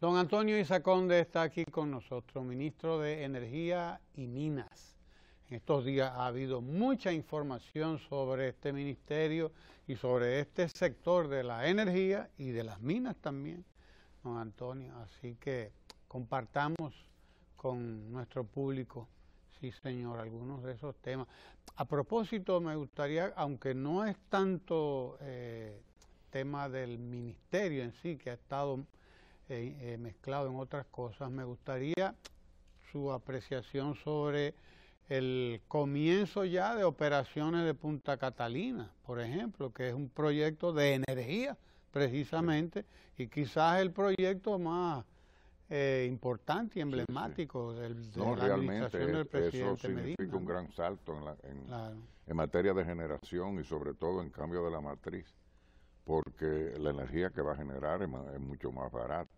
Don Antonio Isaconde está aquí con nosotros, ministro de Energía y Minas. En estos días ha habido mucha información sobre este ministerio y sobre este sector de la energía y de las minas también, don Antonio. Así que compartamos con nuestro público, sí señor, algunos de esos temas. A propósito, me gustaría, aunque no es tanto tema del ministerio en sí, que ha estado mezclado en otras cosas, me gustaría su apreciación sobre el comienzo ya de operaciones de Punta Catalina, por ejemplo, que es un proyecto de energía precisamente, y quizás el proyecto más importante y emblemático de la administración del presidente eso significa Medina, un gran salto claro, en materia de generación y sobre todo en cambio de la matriz, porque la energía que va a generar es mucho más barata.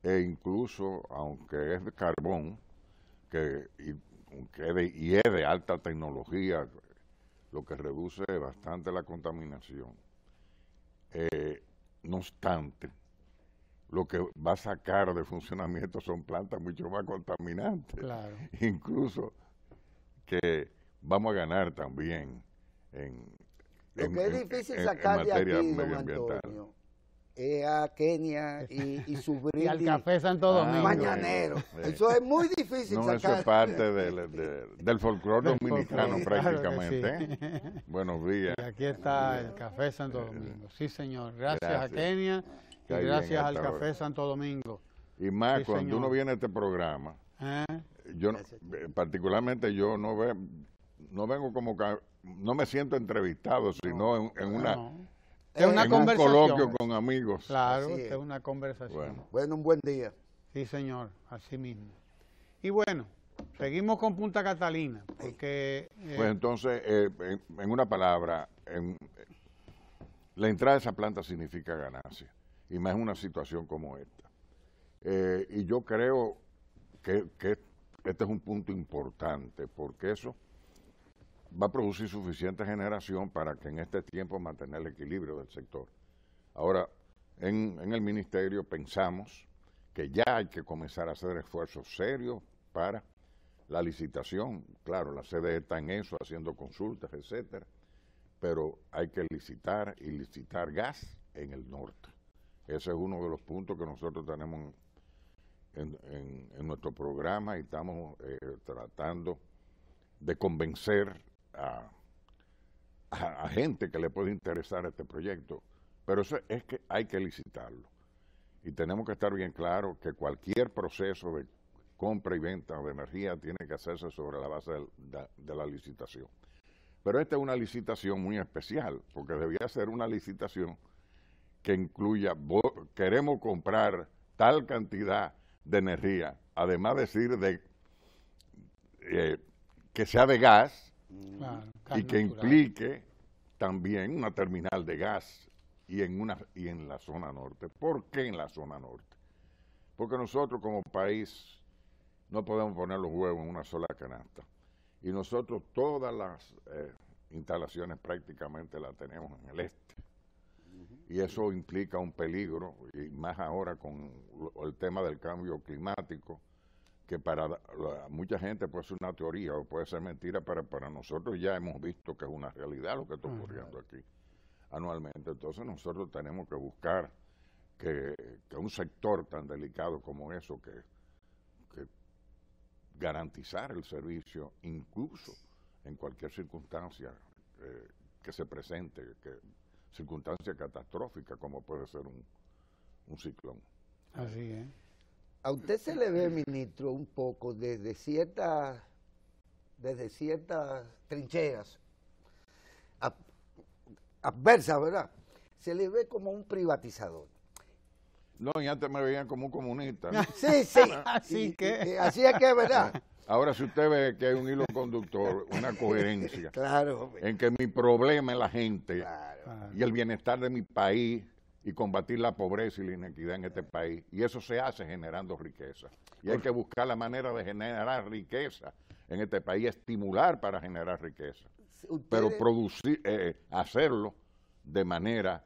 E incluso, aunque es de carbón, y es de alta tecnología, lo que reduce bastante la contaminación. No obstante, lo que va a sacar de funcionamiento son plantas mucho más contaminantes. claro. Incluso que vamos a ganar también lo que es difícil sacar de aquí, don Antonio, es a Kenia y su brindis. Y al Café Santo Domingo. Mañanero. Eso es muy difícil sacar. Eso es parte del folclore dominicano prácticamente. Claro que sí. Buenos días. Y aquí está el Café Santo Domingo. Sí, señor. Gracias a Kenia y gracias al Café Santo Domingo. Y más, cuando uno viene a este programa, yo particularmente yo no vengo como no me siento entrevistado, sino en una conversación. Un coloquio con amigos. Claro, es una conversación. Bueno, un buen día. Sí, señor, así mismo. Y bueno, seguimos con Punta Catalina, porque... pues entonces, en una palabra, la entrada de esa planta significa ganancia, y más en una situación como esta. Y yo creo que este es un punto importante, porque eso va a producir suficiente generación para que en este tiempo mantener el equilibrio del sector. Ahora, en el ministerio pensamos que ya hay que comenzar a hacer esfuerzos serios para la licitación. Claro, la CDE está en eso, haciendo consultas, etcétera, pero hay que licitar y licitar gas en el norte. Ese es uno de los puntos que nosotros tenemos en nuestro programa y estamos tratando de convencer a gente que le puede interesar este proyecto, pero eso es que hay que licitarlo. Y tenemos que estar bien claros que cualquier proceso de compra y venta de energía tiene que hacerse sobre la base de la licitación. Pero esta es una licitación muy especial, porque debía ser una licitación que incluya, queremos comprar tal cantidad de energía, además de decir que sea de gas, claro, y que implique también una terminal de gas y en la zona norte. ¿Por qué en la zona norte? Porque nosotros como país no podemos poner los huevos en una sola canasta. Y nosotros todas las instalaciones prácticamente las tenemos en el este. Y eso implica un peligro, y más ahora con el tema del cambio climático, que para mucha gente puede ser una teoría o puede ser mentira, pero para nosotros ya hemos visto que es una realidad lo que está ocurriendo aquí anualmente. Entonces nosotros tenemos que buscar que un sector tan delicado como eso, que garantizar el servicio incluso en cualquier circunstancia que se presente, circunstancia catastrófica como puede ser un ciclón. Así es. A usted se le ve, ministro, un poco desde ciertas trincheras adversas, ¿verdad? Se le ve como un privatizador. No, y antes me veían como un comunista, ¿no? Sí, sí. Así así es que, ¿verdad? Ahora, si usted ve que hay un hilo conductor, una coherencia, claro, en que mi problema es la gente, claro, y el bienestar de mi país, y combatir la pobreza y la inequidad en este país, y eso se hace generando riqueza. Y hay que buscar la manera de generar riqueza en este país, estimular para generar riqueza, pero hacerlo de manera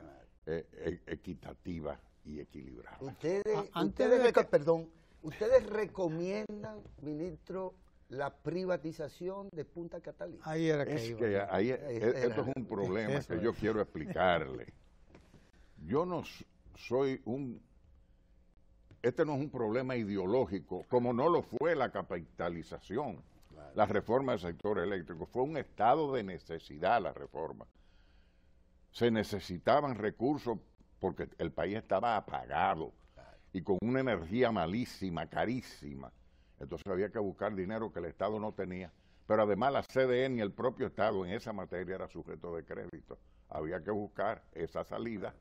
equitativa y equilibrada. Ustedes recomiendan, ministro, la privatización de Punta Catalina. Ahí era que esto es un problema que yo quiero explicarle. Yo no soy este no es un problema ideológico, como no lo fue la capitalización, la reforma del sector eléctrico. Fue un estado de necesidad la reforma. Se necesitaban recursos porque el país estaba apagado y con una energía malísima, carísima. Entonces había que buscar dinero que el Estado no tenía. Pero además la CDN y el propio Estado en esa materia era sujeto de crédito. Había que buscar esa salida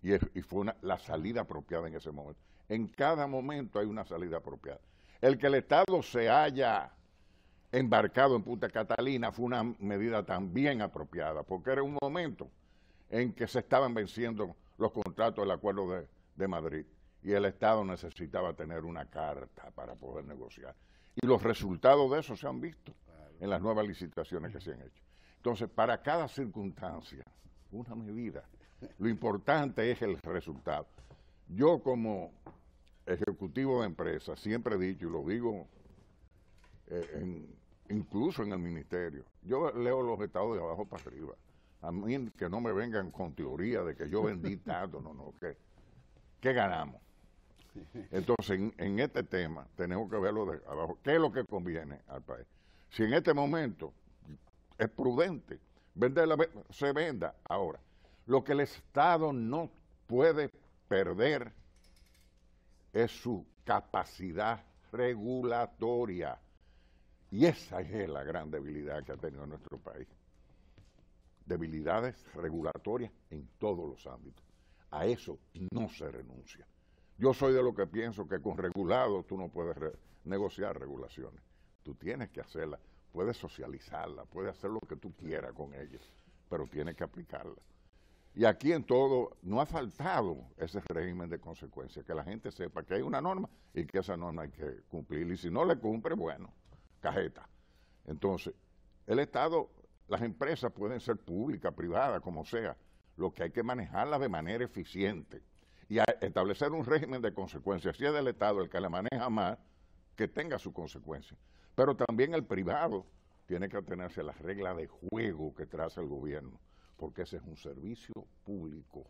y fue la salida apropiada en ese momento. En cada momento hay una salida apropiada. El que el Estado se haya embarcado en Punta Catalina fue una medida también apropiada, porque era un momento en que se estaban venciendo los contratos del Acuerdo de Madrid y el Estado necesitaba tener una carta para poder negociar. Y los resultados de eso se han visto en las nuevas licitaciones que se han hecho. Entonces, para cada circunstancia, una medida. Lo importante es el resultado. Yo como ejecutivo de empresa siempre he dicho, y lo digo incluso en el ministerio, yo leo los estados de abajo para arriba. A mí que no me vengan con teoría de que yo vendí tanto, no, ¿qué ganamos? Entonces, en este tema tenemos que verlo de abajo. ¿Qué es lo que conviene al país? Si en este momento es prudente venderla, se venda. Ahora, lo que el Estado no puede perder es su capacidad regulatoria. Y esa es la gran debilidad que ha tenido nuestro país. Debilidades regulatorias en todos los ámbitos. A eso no se renuncia. Yo soy de lo que pienso que con regulado tú no puedes negociar regulaciones. Tú tienes que hacerla, puedes socializarla, puedes hacer lo que tú quieras con ella, pero tienes que aplicarla. Y aquí en todo no ha faltado ese régimen de consecuencias, que la gente sepa que hay una norma y que esa norma hay que cumplir. Y si no le cumple, bueno, cajeta. Entonces, el Estado, las empresas pueden ser públicas, privadas, como sea, lo que hay que manejarlas de manera eficiente y establecer un régimen de consecuencias. Si es del Estado el que la maneja más, que tenga su consecuencia. Pero también el privado tiene que atenerse a las reglas de juego que traza el gobierno, porque ese es un servicio público.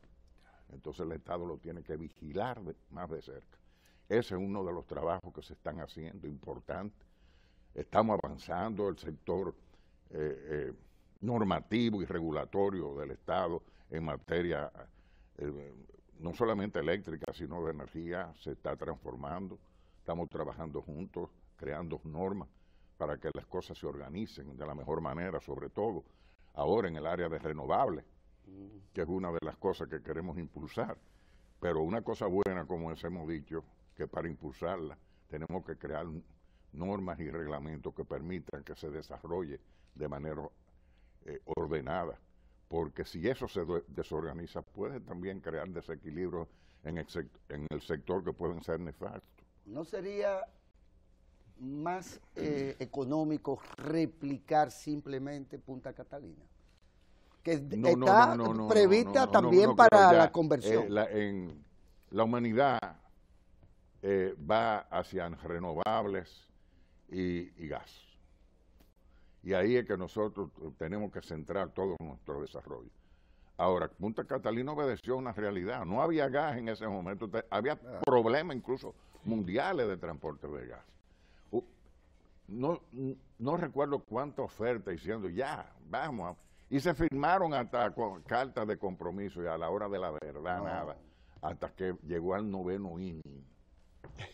Entonces el Estado lo tiene que vigilar más de cerca. Ese es uno de los trabajos que se están haciendo, importante. Estamos avanzando, el sector normativo y regulatorio del Estado en materia no solamente eléctrica, sino de energía, se está transformando. Estamos trabajando juntos, creando normas para que las cosas se organicen de la mejor manera, sobre todo ahora en el área de renovables, que es una de las cosas que queremos impulsar. Pero una cosa buena, como hemos dicho, que para impulsarla tenemos que crear normas y reglamentos que permitan que se desarrolle de manera ordenada, porque si eso se desorganiza puede también crear desequilibrios en el sector que pueden ser nefastos. ¿No sería más económico replicar simplemente Punta Catalina? Que está prevista también para la conversión. La humanidad va hacia renovables y gas. Y ahí es que nosotros tenemos que centrar todo nuestro desarrollo. Ahora, Punta Catalina obedeció a una realidad. No había gas en ese momento. Había problemas incluso mundiales de transporte de gas. No recuerdo cuánta oferta diciendo, ya, vamos. Y se firmaron hasta cartas de compromiso y a la hora de la verdad nada. Hasta que llegó al 9º inning.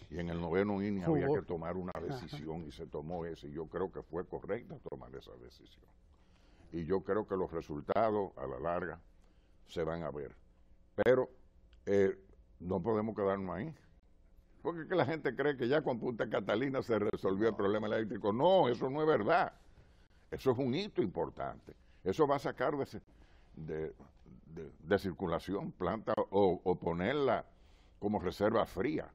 Y en el 9º inning había que tomar una decisión y se tomó esa. Y yo creo que fue correcto tomar esa decisión. Y yo creo que los resultados a la larga se van a ver. Pero no podemos quedarnos ahí. Porque es que la gente cree que ya con Punta Catalina se resolvió el problema eléctrico. No, eso no es verdad. Eso es un hito importante. Eso va a sacar de circulación plantas o ponerla como reserva fría.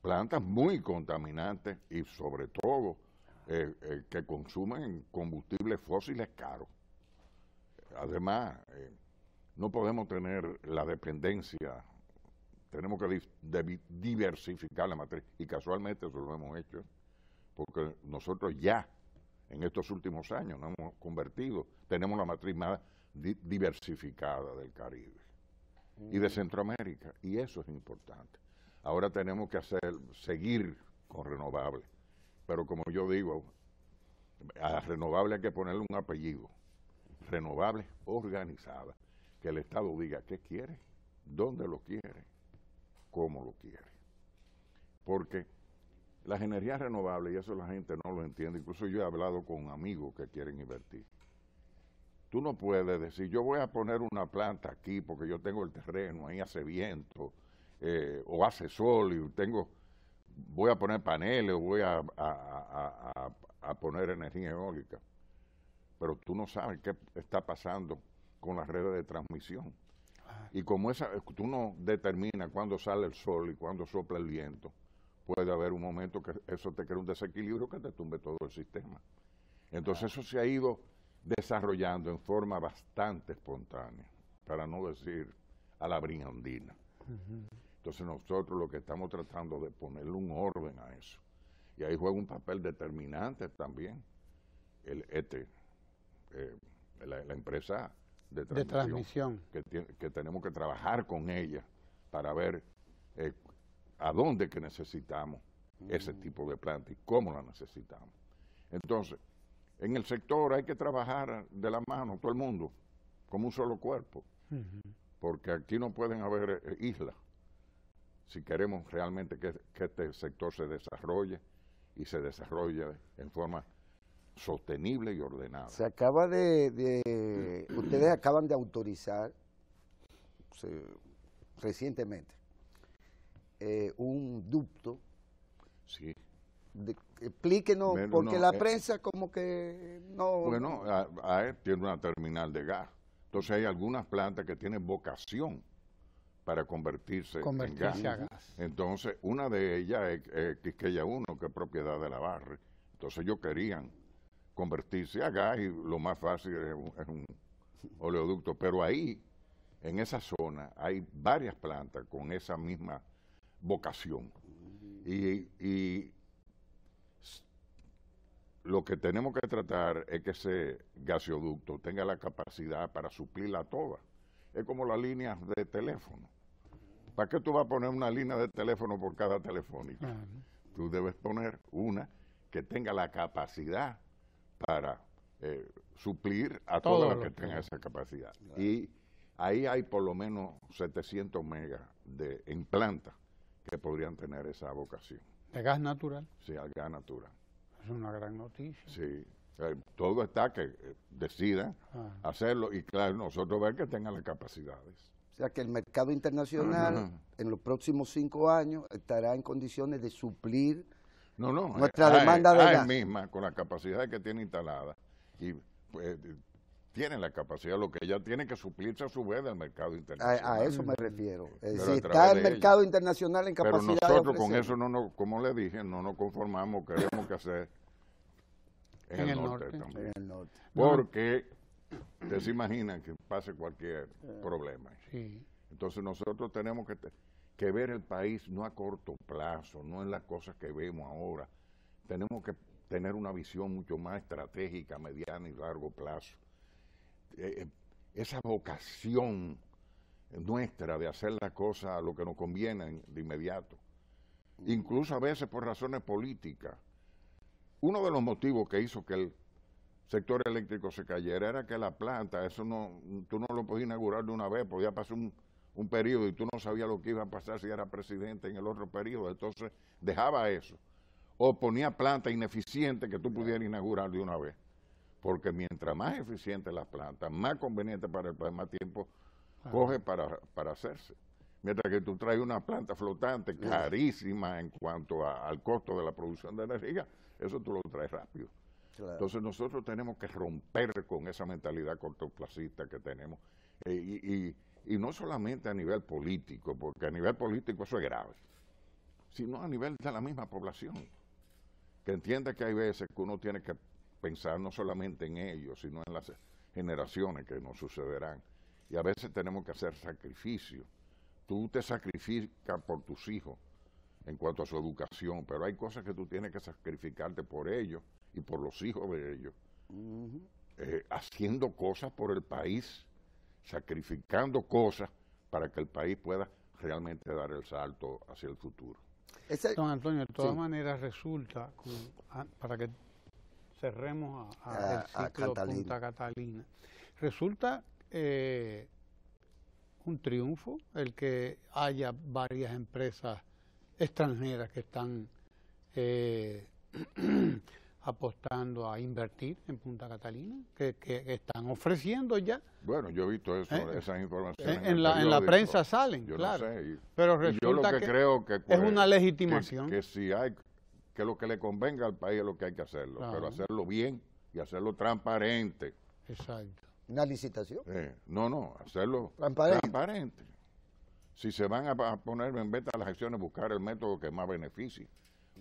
Plantas muy contaminantes y sobre todo que consumen combustibles fósiles caros. Además, no podemos tener la dependencia tenemos que diversificar la matriz, y casualmente eso lo hemos hecho, porque nosotros ya en estos últimos años nos hemos convertido, tenemos la matriz más diversificada del Caribe y de Centroamérica, y eso es importante. Ahora tenemos que seguir con renovables, pero como yo digo, a renovable hay que ponerle un apellido, renovables organizadas, que el Estado diga qué quiere, dónde lo quiere, cómo lo quiere. Porque las energías renovables, y eso la gente no lo entiende, incluso yo he hablado con amigos que quieren invertir. Tú no puedes decir, yo voy a poner una planta aquí porque yo tengo el terreno, ahí hace viento, o hace sol, y voy a poner paneles, o voy a poner energía eólica. Pero tú no sabes qué está pasando con las redes de transmisión. Y como tú no determinas cuándo sale el sol y cuándo sopla el viento, puede haber un momento que eso te crea un desequilibrio que te tumbe todo el sistema. Entonces eso se ha ido desarrollando en forma bastante espontánea, para no decir a la brigandina. Entonces nosotros lo que estamos tratando de ponerle un orden a eso. Y ahí juega un papel determinante también la empresa de transmisión. Que tenemos que trabajar con ella para ver a dónde que necesitamos ese tipo de planta y cómo la necesitamos. Entonces, en el sector hay que trabajar de la mano, todo el mundo, como un solo cuerpo, porque aquí no pueden haber islas si queremos realmente que este sector se desarrolle y se desarrolle en forma sostenible y ordenada. Se acaba ustedes acaban de autorizar recientemente un ducto. Sí. Explíquenos, porque la prensa como que no... Bueno, tiene una terminal de gas. Entonces hay algunas plantas que tienen vocación para convertirse en gas. A gas. Entonces, una de ellas es Quisqueya 1, que es propiedad de la Barre. Entonces ellos querían convertirse a gas y lo más fácil es un oleoducto. Pero ahí, en esa zona, hay varias plantas con esa misma vocación. Y lo que tenemos que tratar es que ese gasoducto tenga la capacidad para suplirla toda. Es como las líneas de teléfono. ¿Para qué tú vas a poner una línea de teléfono por cada telefónica? Tú debes poner una que tenga la capacidad para suplir a todo lo que tenga esa capacidad. Y ahí hay por lo menos 700 megas en plantas que podrían tener esa vocación. ¿De gas natural? Sí, al gas natural. Es una gran noticia. Sí, todo está que decidan hacerlo y claro, nosotros ver que tengan las capacidades. O sea que el mercado internacional en los próximos 5 años estará en condiciones de suplir nuestra demanda de gas. Misma, con la capacidad que tiene instalada, y pues, tienen la capacidad, lo que ella tiene que suplirse a su vez del mercado internacional. A eso me refiero. Es decir, está el mercado internacional en capacidad. Pero nosotros con eso, como le dije, no nos conformamos, queremos que hacer en el norte también. En el norte. Porque ustedes se imaginan que pase cualquier problema. Sí. Entonces nosotros tenemos que ver el país no a corto plazo, no en las cosas que vemos ahora. Tenemos que tener una visión mucho más estratégica, mediana y largo plazo. Esa vocación nuestra de hacer las cosas a lo que nos conviene de inmediato. Incluso a veces por razones políticas. Uno de los motivos que hizo que el sector eléctrico se cayera era que la planta, tú no lo podías inaugurar de una vez, podía pasar un periodo y tú no sabías lo que iba a pasar si era presidente en el otro periodo, entonces dejaba eso. O ponía planta ineficiente que tú pudieras inaugurar de una vez. Porque mientras más eficiente la planta, más conveniente para el país, más tiempo coge para hacerse. Mientras que tú traes una planta flotante carísima en cuanto al costo de la producción de energía, eso tú lo traes rápido. Claro. Entonces nosotros tenemos que romper con esa mentalidad cortoplacista que tenemos. Y no solamente a nivel político, porque a nivel político eso es grave, sino a nivel de la misma población, que entiende que hay veces que uno tiene que pensar no solamente en ellos, sino en las generaciones que nos sucederán. Y a veces tenemos que hacer sacrificios tú te sacrificas por tus hijos en cuanto a su educación, pero hay cosas que tú tienes que sacrificarte por ellos y por los hijos de ellos, haciendo cosas por el país, sacrificando cosas para que el país pueda realmente dar el salto hacia el futuro. Don Antonio, de todas maneras resulta, para que cerremos el ciclo Punta Catalina, resulta un triunfo el que haya varias empresas extranjeras que están apostando a invertir en Punta Catalina, que están ofreciendo ya. Bueno, yo he visto eso, esas informaciones. En la prensa salen, yo claro. No sé, pero resulta yo creo que es una legitimación. Que si hay, que lo que le convenga al país es lo que hay que hacerlo, claro, pero hacerlo bien y hacerlo transparente. Exacto. ¿Una licitación? No, hacerlo transparente. Si se van a poner en venta las acciones, buscar el método que más beneficie.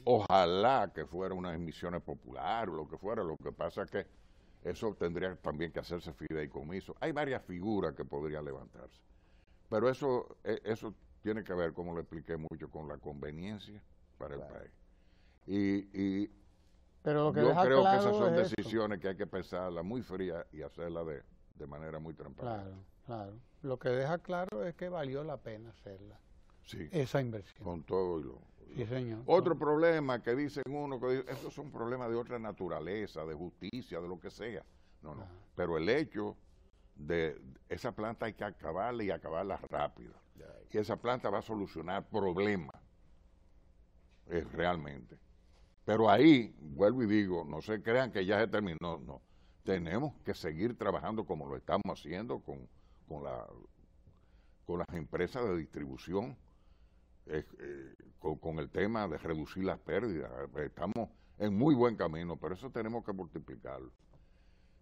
Ojalá que fuera unas emisiones populares, lo que fuera. Lo que pasa es que eso tendría también que hacerse fideicomiso. Hay varias figuras que podrían levantarse. Pero eso tiene que ver, como le expliqué mucho, con la conveniencia para el país. Pero lo que yo creo claro que esas son decisiones que hay que pensarlas muy frías y hacerlas de manera muy transparente. Claro. Lo que deja claro es que valió la pena hacerla. Sí, esa inversión. Con todo y lo... Sí, señor. Otro problema que dicen esos son problemas de otra naturaleza, de justicia, de lo que sea. No. Pero el hecho de esa planta hay que acabarla y acabarla rápido. Y esa planta va a solucionar problemas, realmente. Pero ahí, vuelvo y digo, no se crean que ya se terminó, no. Tenemos que seguir trabajando como lo estamos haciendo con las empresas de distribución, con el tema de reducir las pérdidas. Estamos en muy buen camino, pero eso tenemos que multiplicarlo.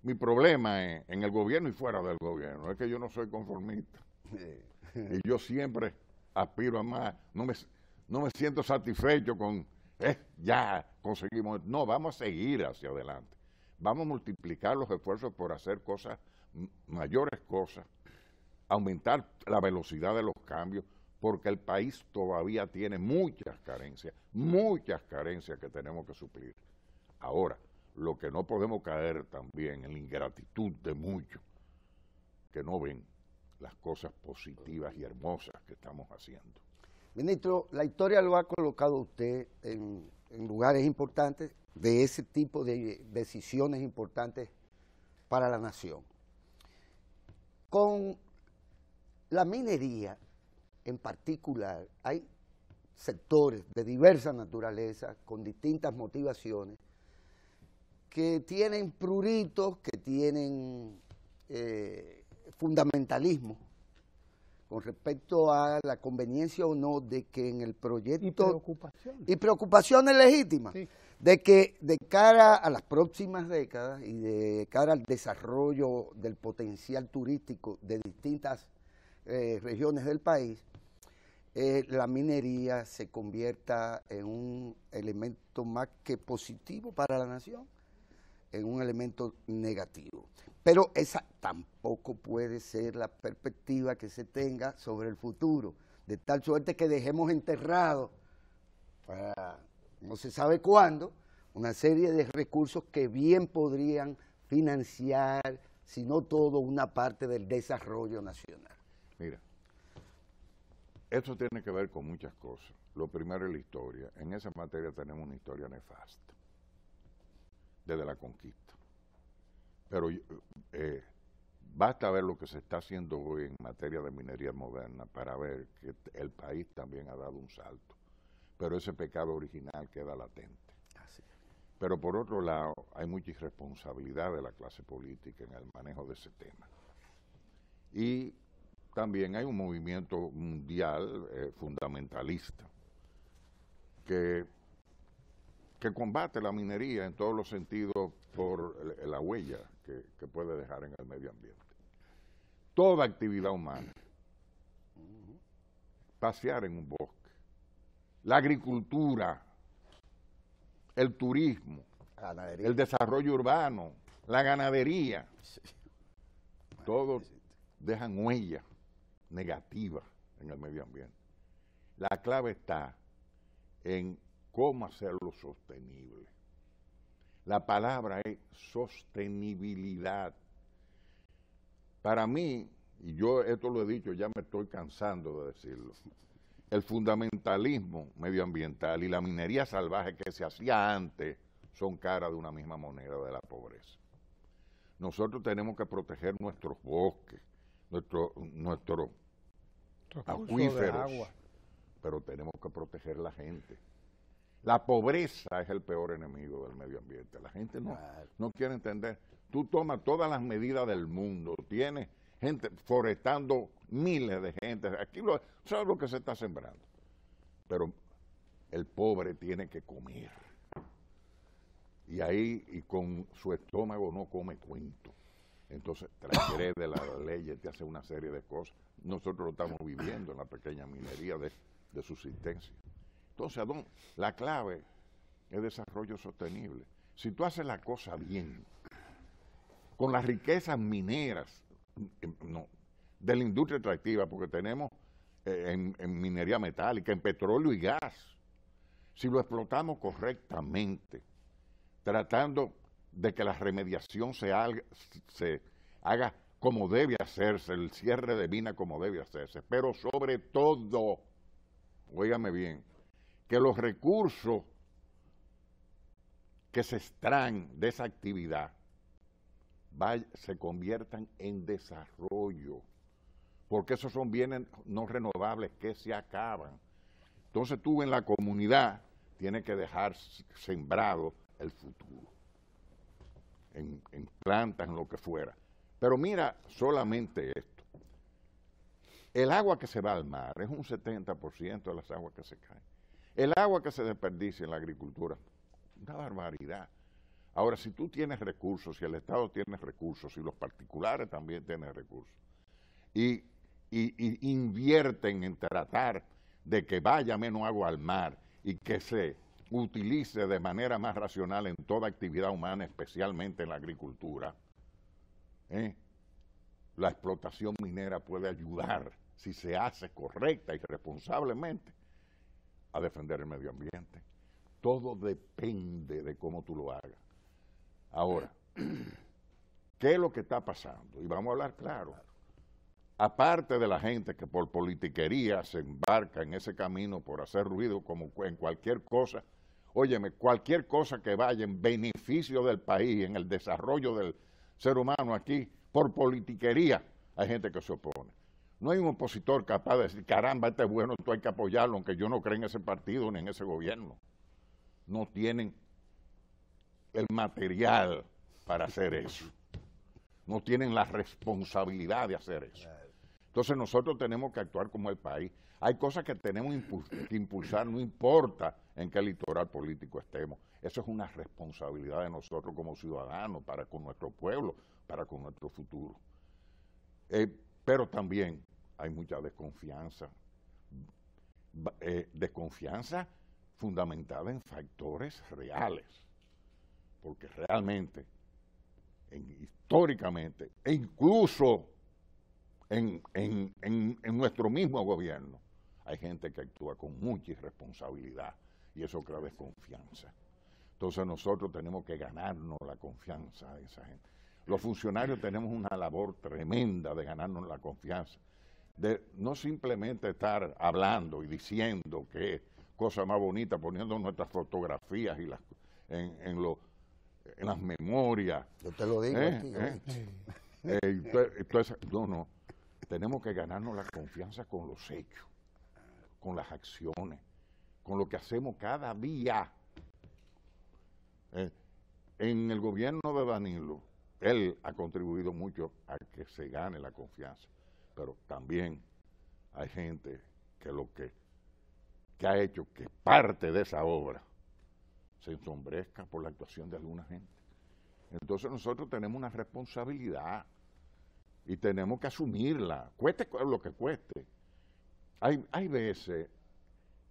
Mi problema es, en el gobierno y fuera del gobierno, es que yo no soy conformista. Y yo siempre aspiro a más. No me siento satisfecho con, ya conseguimos. No, vamos a seguir hacia adelante. Vamos a multiplicar los esfuerzos por hacer cosas, mayores cosas, aumentar la velocidad de los cambios, porque el país todavía tiene muchas carencias que tenemos que suplir. Ahora, lo que no podemos caer también en la ingratitud de muchos que no ven las cosas positivas y hermosas que estamos haciendo. Ministro, la historia lo ha colocado usted en lugares importantes de ese tipo de decisiones importantes para la nación. Con la minería en particular, hay sectores de diversa naturaleza, con distintas motivaciones, que tienen pruritos, que tienen fundamentalismo con respecto a la conveniencia o no de que en el proyecto... Y preocupaciones legítimas. Sí. De que de cara a las próximas décadas y de cara al desarrollo del potencial turístico de distintas regiones del país, la minería se convierta en un elemento más que positivo para la nación, en un elemento negativo. Pero esa tampoco puede ser la perspectiva que se tenga sobre el futuro, de tal suerte que dejemos enterrado para no se sabe cuándo una serie de recursos que bien podrían financiar, si no todo, una parte del desarrollo nacional. Mira, esto tiene que ver con muchas cosas. Lo primero es la historia. En esa materia tenemos una historia nefasta, desde la conquista. Pero basta ver lo que se está haciendo hoy en materia de minería moderna para ver que el país también ha dado un salto. Pero ese pecado original queda latente. Así. Pero por otro lado, hay mucha irresponsabilidad de la clase política en el manejo de ese tema. Y también hay un movimiento mundial fundamentalista que combate la minería en todos los sentidos por la huella que puede dejar en el medio ambiente. Toda actividad humana, pasear en un bosque, la agricultura, el turismo, el desarrollo urbano, la ganadería, todos dejan huella negativa en el medio ambiente. La clave está en cómo hacerlo sostenible. La palabra es sostenibilidad. Para mí, y yo esto lo he dicho, ya me estoy cansando de decirlo, el fundamentalismo medioambiental y la minería salvaje que se hacía antes son caras de una misma moneda, de la pobreza. Nosotros tenemos que proteger nuestros bosques, nuestros acuíferos, pero tenemos que proteger la gente. La pobreza es el peor enemigo del medio ambiente. La gente no quiere entender. Tú tomas todas las medidas del mundo, tienes gente forestando miles de gente. Aquí ¿sabes lo que se está sembrando? Pero el pobre tiene que comer. Y ahí, y con su estómago no come cuento. Entonces transgrede las leyes, te hace una serie de cosas. Nosotros lo estamos viviendo en la pequeña minería de subsistencia. Entonces, la clave es desarrollo sostenible. Si tú haces la cosa bien, con las riquezas mineras, de la industria extractiva, porque tenemos en minería metálica, en petróleo y gas, si lo explotamos correctamente, tratando de que la remediación se haga como debe hacerse, el cierre de mina como debe hacerse, pero sobre todo, óigame bien, que los recursos que se extraen de esa actividad se conviertan en desarrollo, porque esos son bienes no renovables que se acaban. Entonces tú en la comunidad tienes que dejar sembrado el futuro, en plantas, en lo que fuera. Pero mira solamente esto. El agua que se va al mar es un 70% de las aguas que se caen. El agua que se desperdicia en la agricultura, una barbaridad. Ahora, si tú tienes recursos, si el Estado tiene recursos, si los particulares también tienen recursos, y invierten en tratar de que vaya menos agua al mar y que se utilice de manera más racional en toda actividad humana, especialmente en la agricultura, la explotación minera puede ayudar, si se hace correcta y responsablemente, a defender el medio ambiente. Todo depende de cómo tú lo hagas. Ahora, ¿qué es lo que está pasando? Y vamos a hablar claro. Aparte de la gente que por politiquería se embarca en ese camino por hacer ruido como en cualquier cosa, óyeme, cualquier cosa que vaya en beneficio del país, en el desarrollo del ser humano aquí, por politiquería, hay gente que se opone. No hay un opositor capaz de decir, caramba, este es bueno, esto hay que apoyarlo, aunque yo no creo en ese partido ni en ese gobierno. No tienen el material para hacer eso. No tienen la responsabilidad de hacer eso. Entonces nosotros tenemos que actuar como el país. Hay cosas que tenemos que impulsar, no importa en qué litoral político estemos. Eso es una responsabilidad de nosotros como ciudadanos, para con nuestro pueblo, para con nuestro futuro. Pero también hay mucha desconfianza. Desconfianza fundamentada en factores reales. Porque realmente, históricamente, e incluso en nuestro mismo gobierno, hay gente que actúa con mucha irresponsabilidad y eso crea desconfianza. Entonces nosotros tenemos que ganarnos la confianza de esa gente. Los funcionarios tenemos una labor tremenda de ganarnos la confianza, de no simplemente estar hablando y diciendo que es cosa más bonita, poniendo nuestras fotografías y en las memorias. Yo te lo digo a ti. Entonces, no. Tenemos que ganarnos la confianza con los hechos, con las acciones, con lo que hacemos cada día. En el gobierno de Danilo, él ha contribuido mucho a que se gane la confianza, pero también hay gente que ha hecho que parte de esa obra se ensombrezca por la actuación de alguna gente. Entonces nosotros tenemos una responsabilidad y tenemos que asumirla, cueste lo que cueste. Hay veces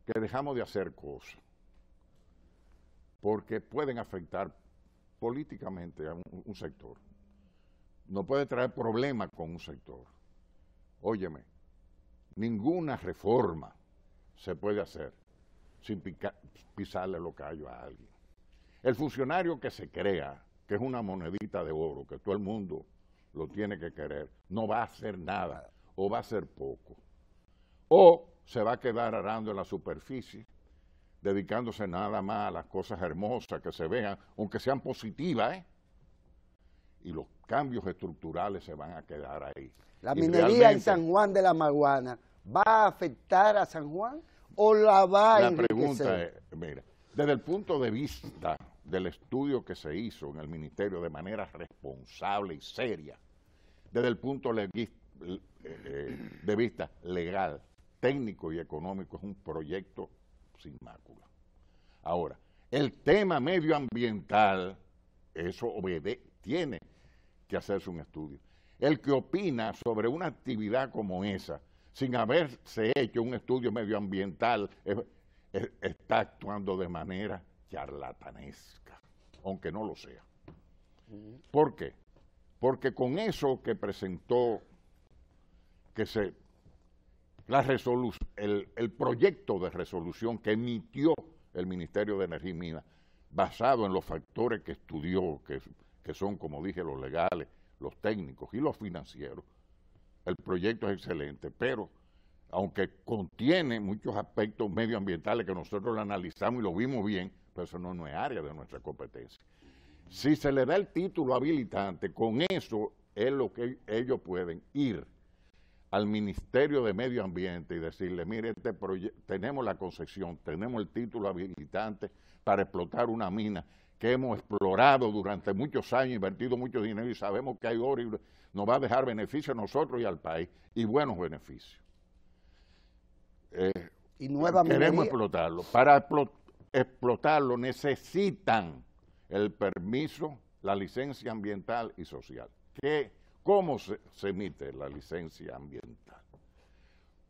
que dejamos de hacer cosas porque pueden afectar políticamente a un sector. No puede traer problemas con un sector. Óyeme, ninguna reforma se puede hacer sin pisarle los callos a alguien. El funcionario que se crea que es una monedita de oro, que todo el mundo lo tiene que querer, no va a hacer nada o va a hacer poco. O se va a quedar arando en la superficie, dedicándose nada más a las cosas hermosas que se vean, aunque sean positivas, y los cambios estructurales se van a quedar ahí. ¿La minería en San Juan de la Maguana va a afectar a San Juan o la va a enriquecer? La pregunta es, mira, desde el punto de vista del estudio que se hizo en el Ministerio de manera responsable y seria, desde el punto de vista legal, técnico y económico, es un proyecto sin mácula. Ahora, el tema medioambiental, eso tiene que hacerse un estudio. El que opina sobre una actividad como esa, sin haberse hecho un estudio medioambiental, está actuando de manera charlatanesca, aunque no lo sea. ¿Por qué? Porque con eso que presentó, el proyecto de resolución que emitió el Ministerio de Energía y Minas, basado en los factores que estudió, que son, como dije, los legales, los técnicos y los financieros, el proyecto es excelente, pero aunque contiene muchos aspectos medioambientales que nosotros lo analizamos y lo vimos bien, pero eso no es área de nuestra competencia. Si se le da el título habilitante, con eso es lo que ellos pueden ir al Ministerio de Medio Ambiente y decirle, mire, tenemos la concesión, tenemos el título habilitante para explotar una mina que hemos explorado durante muchos años, invertido mucho dinero y sabemos que hay oro y nos va a dejar beneficio a nosotros y al país, y buenos beneficios. Y nueva queremos minería. explotarlo. Para explotarlo necesitan el permiso, la licencia ambiental y social. ¿Cómo se emite la licencia ambiental?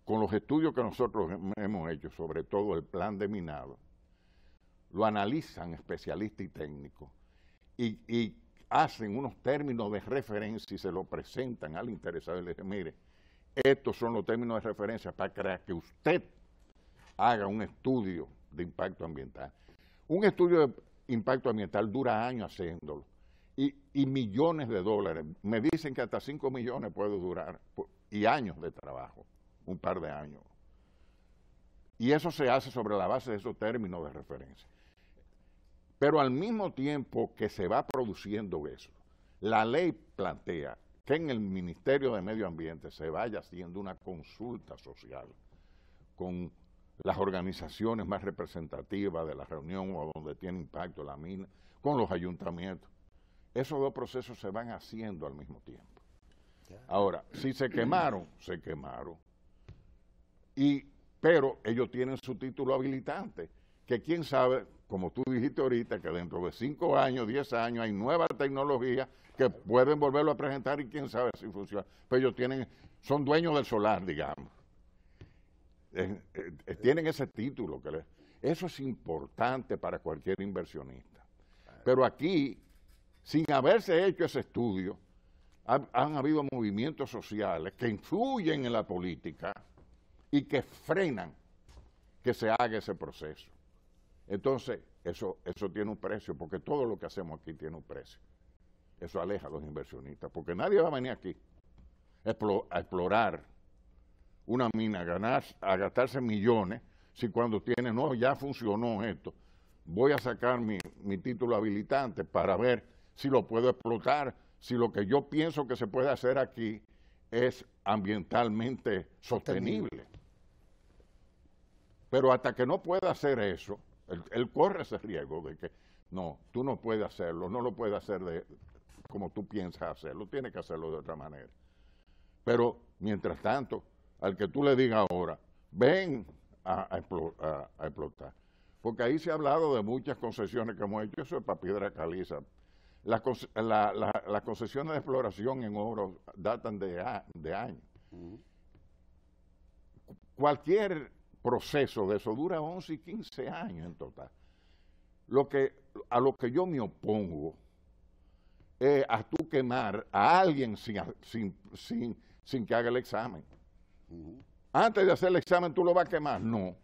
Con los estudios que nosotros hemos hecho, sobre todo el plan de minado, lo analizan especialistas y técnicos y hacen unos términos de referencia y se lo presentan al interesado y le dicen, mire, estos son los términos de referencia para que usted haga un estudio de impacto ambiental. Un estudio de impacto ambiental dura años haciéndolo y millones de dólares. Me dicen que hasta 5 millones puede durar y años de trabajo, un par de años. Y eso se hace sobre la base de esos términos de referencia. Pero al mismo tiempo que se va produciendo eso, la ley plantea que en el Ministerio de Medio Ambiente se vaya haciendo una consulta social con las organizaciones más representativas de la reunión o donde tiene impacto la mina, con los ayuntamientos. Esos dos procesos se van haciendo al mismo tiempo. Ahora, si se quemaron, se quemaron. Pero ellos tienen su título habilitante, que quién sabe, como tú dijiste ahorita, que dentro de 5 años, 10 años, hay nuevas tecnologías que pueden volverlo a presentar y quién sabe si funciona. Pero ellos son dueños del solar, digamos. Tienen ese título. Eso es importante para cualquier inversionista. Pero aquí, sin haberse hecho ese estudio, han habido movimientos sociales que influyen en la política y que frenan que se haga ese proceso. Entonces, eso tiene un precio, porque todo lo que hacemos aquí tiene un precio. Eso aleja a los inversionistas, porque nadie va a venir aquí a explorar una mina, a gastarse millones, si cuando tiene, no, ya funcionó esto, voy a sacar mi título habilitante para ver si lo puedo explotar, si lo que yo pienso que se puede hacer aquí es ambientalmente sostenible. Pero hasta que no pueda hacer eso, él corre ese riesgo de que, no, tú no puedes hacerlo, no lo puedes hacer como tú piensas hacerlo, tienes que hacerlo de otra manera. Pero, mientras tanto, al que tú le digas ahora, ven a explotar. Porque ahí se ha hablado de muchas concesiones que hemos hecho, eso es para piedra caliza. Las concesiones de exploración en oro datan de años. Cualquier proceso de eso dura 11 y 15 años en total. A lo que yo me opongo es a tú quemar a alguien sin que haga el examen. antes de hacer el examen tú lo vas a quemar. No.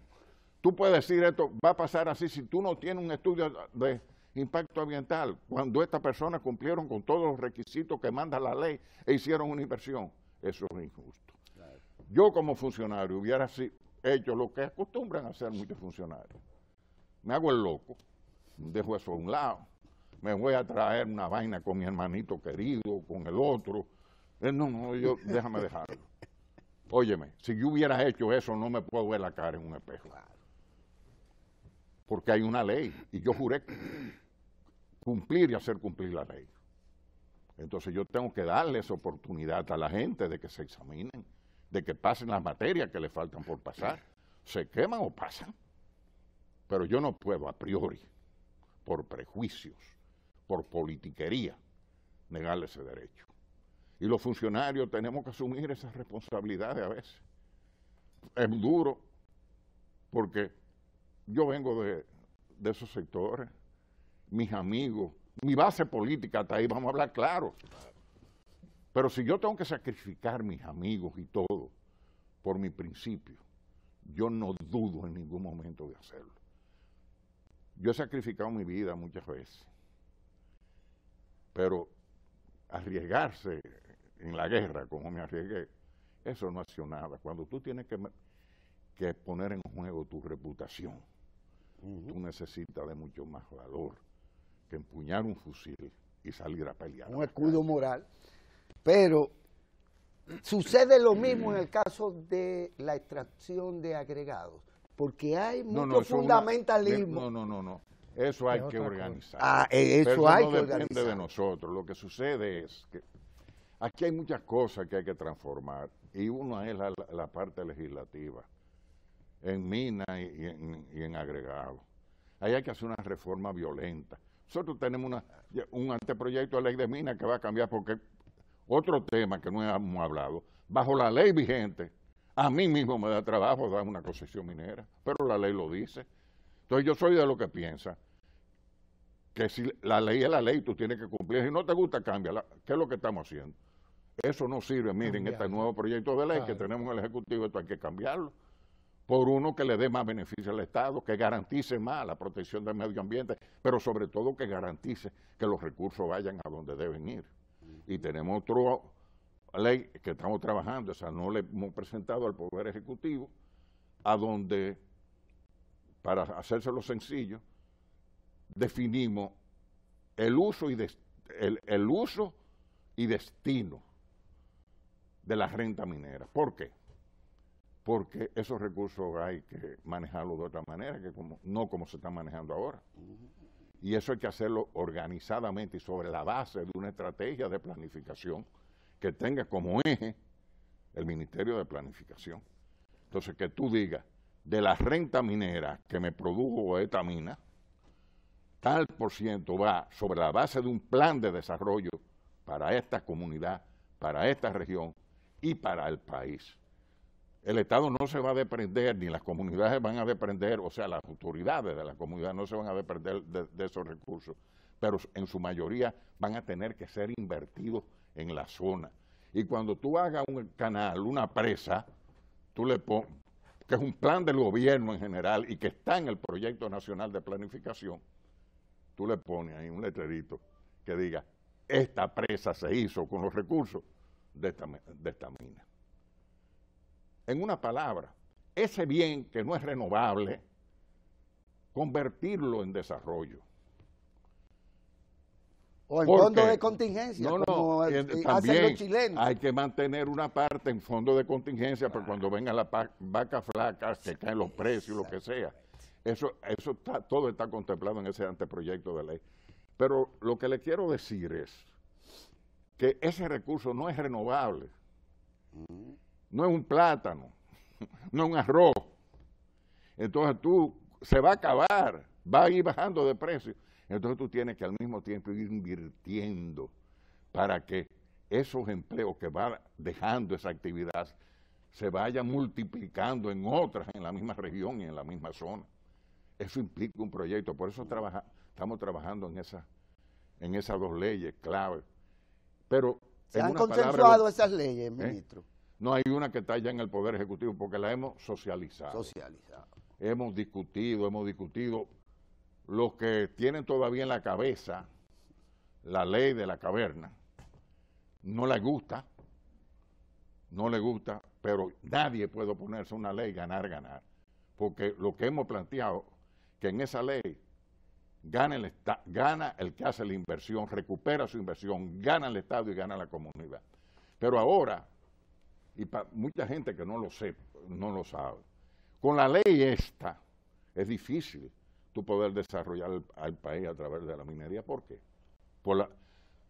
Tú puedes decir esto va a pasar así si tú no tienes un estudio de impacto ambiental. Cuando estas personas cumplieron con todos los requisitos que manda la ley e hicieron una inversión, eso es injusto. Claro. Yo como funcionario hubiera hecho lo que acostumbran a hacer muchos funcionarios. Me hago el loco, dejo eso a un lado, me voy a traer una vaina con mi hermanito querido, con el otro. No, déjame dejarlo. Óyeme, si yo hubiera hecho eso, no me puedo ver la cara en un espejo. Porque hay una ley, y yo juré cumplir y hacer cumplir la ley. Entonces yo tengo que darles oportunidad a la gente de que se examinen, de que pasen las materias que le faltan por pasar. Se queman o pasan. Pero yo no puedo a priori, por prejuicios, por politiquería, negarle ese derecho. Y los funcionarios tenemos que asumir esas responsabilidades a veces. Es duro, porque yo vengo de esos sectores, mis amigos, mi base política está ahí, vamos a hablar claro. Pero si yo tengo que sacrificar mis amigos y todo por mi principio, yo no dudo en ningún momento de hacerlo. Yo he sacrificado mi vida muchas veces, pero arriesgarse en la guerra, como me arriesgué, eso no ha sido nada. Cuando tú tienes que poner en juego tu reputación, tú necesitas de mucho más valor que empuñar un fusil y salir a pelear. Un escudo moral. Pero sucede lo mismo en el caso de la extracción de agregados, porque hay mucho fundamentalismo. No. Eso hay que organizar. Eso hay que organizar. Depende de nosotros. Lo que sucede es que aquí hay muchas cosas que hay que transformar, y una es la parte legislativa, en minas y en agregados. Ahí hay que hacer una reforma violenta. Nosotros tenemos un anteproyecto de ley de minas que va a cambiar, porque otro tema que no hemos hablado, bajo la ley vigente, a mí mismo me da trabajo dar una concesión minera, pero la ley lo dice. Entonces yo soy de lo que piensa que si la ley es la ley, tú tienes que cumplir. Si no te gusta, cámbiala. ¿Qué es lo que estamos haciendo? Eso no sirve. Miren, este nuevo proyecto de ley que tenemos en el Ejecutivo, esto hay que cambiarlo por uno que le dé más beneficio al Estado, que garantice más la protección del medio ambiente, pero sobre todo que garantice que los recursos vayan a donde deben ir. Y tenemos otra ley que estamos trabajando, esa no le hemos presentado al Poder Ejecutivo, a donde, para hacérselo sencillo, definimos el uso y destino de la renta minera. ¿Por qué? Porque esos recursos hay que manejarlos de otra manera, que no como se están manejando ahora. Y eso hay que hacerlo organizadamente y sobre la base de una estrategia de planificación que tenga como eje el Ministerio de Planificación. Entonces, que tú digas, de la renta minera que me produjo esta mina, tal % va sobre la base de un plan de desarrollo para esta comunidad, para esta región y para el país. El Estado no se va a desprender, ni las comunidades van a desprender, o sea, las autoridades de la comunidad no se van a desprender de esos recursos, pero en su mayoría van a tener que ser invertidos en la zona. Y cuando tú hagas un canal, una presa, tú le pones, que es un plan del gobierno en general y que está en el Proyecto Nacional de Planificación, tú le pones ahí un letrerito que diga, esta presa se hizo con los recursos de esta mina. En una palabra, ese bien que no es renovable, convertirlo en desarrollo. O en fondo de contingencia, como hacen los chilenos. Hay que mantener una parte en fondo de contingencia para cuando vengan las vacas flacas, que caen los precios, lo que sea. Eso todo está contemplado en ese anteproyecto de ley. Pero lo que le quiero decir es que ese recurso no es renovable. No es un plátano, no es un arroz. Entonces se va a acabar, va a ir bajando de precio. Entonces tú tienes que al mismo tiempo ir invirtiendo para que esos empleos que va dejando esa actividad se vayan multiplicando en otras, en la misma región y en la misma zona. Eso implica un proyecto, por eso estamos trabajando en esas dos leyes clave. Pero ¿se han consensuado esas leyes, ministro? No hay una que está ya en el Poder Ejecutivo porque la hemos socializado. Hemos discutido. Los que tienen todavía en la cabeza la ley de la caverna, no les gusta, pero nadie puede oponerse a una ley ganar. Porque lo que hemos planteado, que en esa ley gana el que hace la inversión, recupera su inversión, gana el Estado y gana la comunidad. Pero ahora, y para mucha gente que no lo sabe, con la ley esta es difícil tú poder desarrollar al país a través de la minería. ¿Por qué?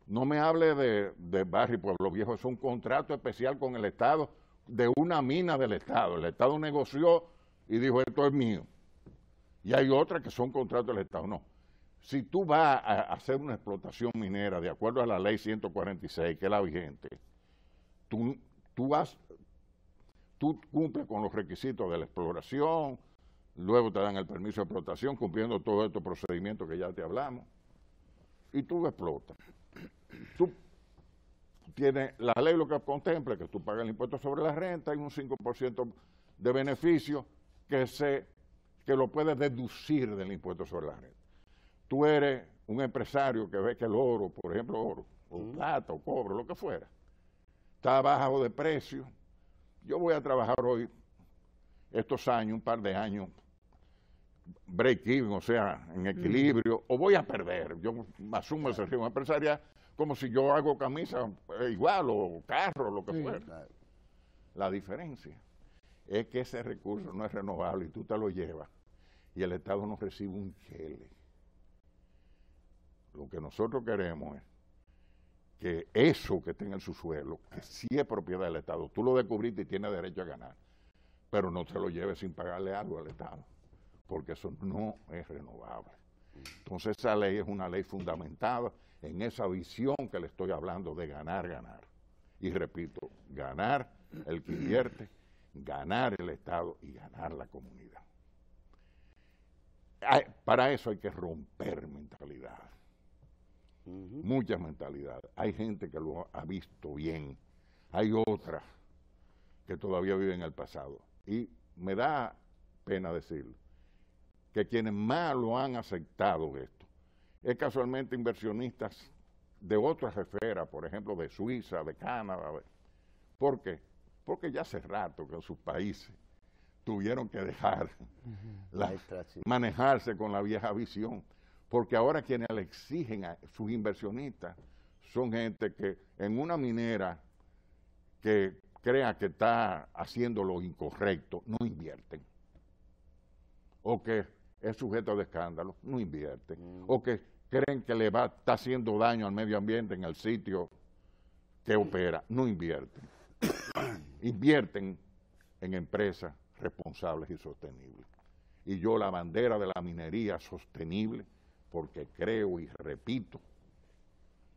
No me hable de Barrio y Pueblo Viejo, es un contrato especial con el Estado, de una mina del Estado. El Estado negoció y dijo, esto es mío. Y hay otras que son contratos del Estado. No. Si tú vas a hacer una explotación minera de acuerdo a la ley 146, que es la vigente, tú cumples con los requisitos de la exploración, luego te dan el permiso de explotación, cumpliendo todos estos procedimientos que ya te hablamos, y tú explotas. Tú tienes, la ley lo que contempla es que tú pagas el impuesto sobre la renta y un 5% de beneficio que lo puedes deducir del impuesto sobre la renta. Tú eres un empresario que ve que el oro, por ejemplo, oro, o plata, o cobre, lo que fuera, está bajo de precio. Yo voy a trabajar hoy, estos años, un par de años, break-even, o sea, en equilibrio, o voy a perder. Yo asumo ese riesgo empresarial como si yo hago camisa igual, o carro, lo que fuera. Claro. La diferencia es que ese recurso no es renovable y tú te lo llevas y el Estado no recibe un chele. Lo que nosotros queremos es que eso que está en el subsuelo, que sí es propiedad del Estado, tú lo descubriste y tienes derecho a ganar, pero no te lo lleves sin pagarle algo al Estado, porque eso no es renovable. Entonces esa ley es una ley fundamentada en esa visión que le estoy hablando de ganar. Y repito, ganar el que invierte, ganar el Estado y ganar la comunidad. Para eso hay que romper mentalidades. Muchas mentalidades. Hay gente que lo ha visto bien, hay otras que todavía viven en el pasado. Y me da pena decirlo, que quienes más lo han aceptado esto, es casualmente inversionistas de otras esferas, por ejemplo, de Suiza, de Canadá. ¿Por qué? Porque ya hace rato que en sus países tuvieron que dejar manejarse con la vieja visión, porque ahora quienes le exigen a sus inversionistas son gente que en una minera que crea que está haciendo lo incorrecto, no invierten, o que es sujeto de escándalo, no invierten, o que creen que está haciendo daño al medio ambiente en el sitio que opera, no invierten. Invierten en empresas responsables y sostenibles. Y yo la bandera de la minería sostenible, porque creo y repito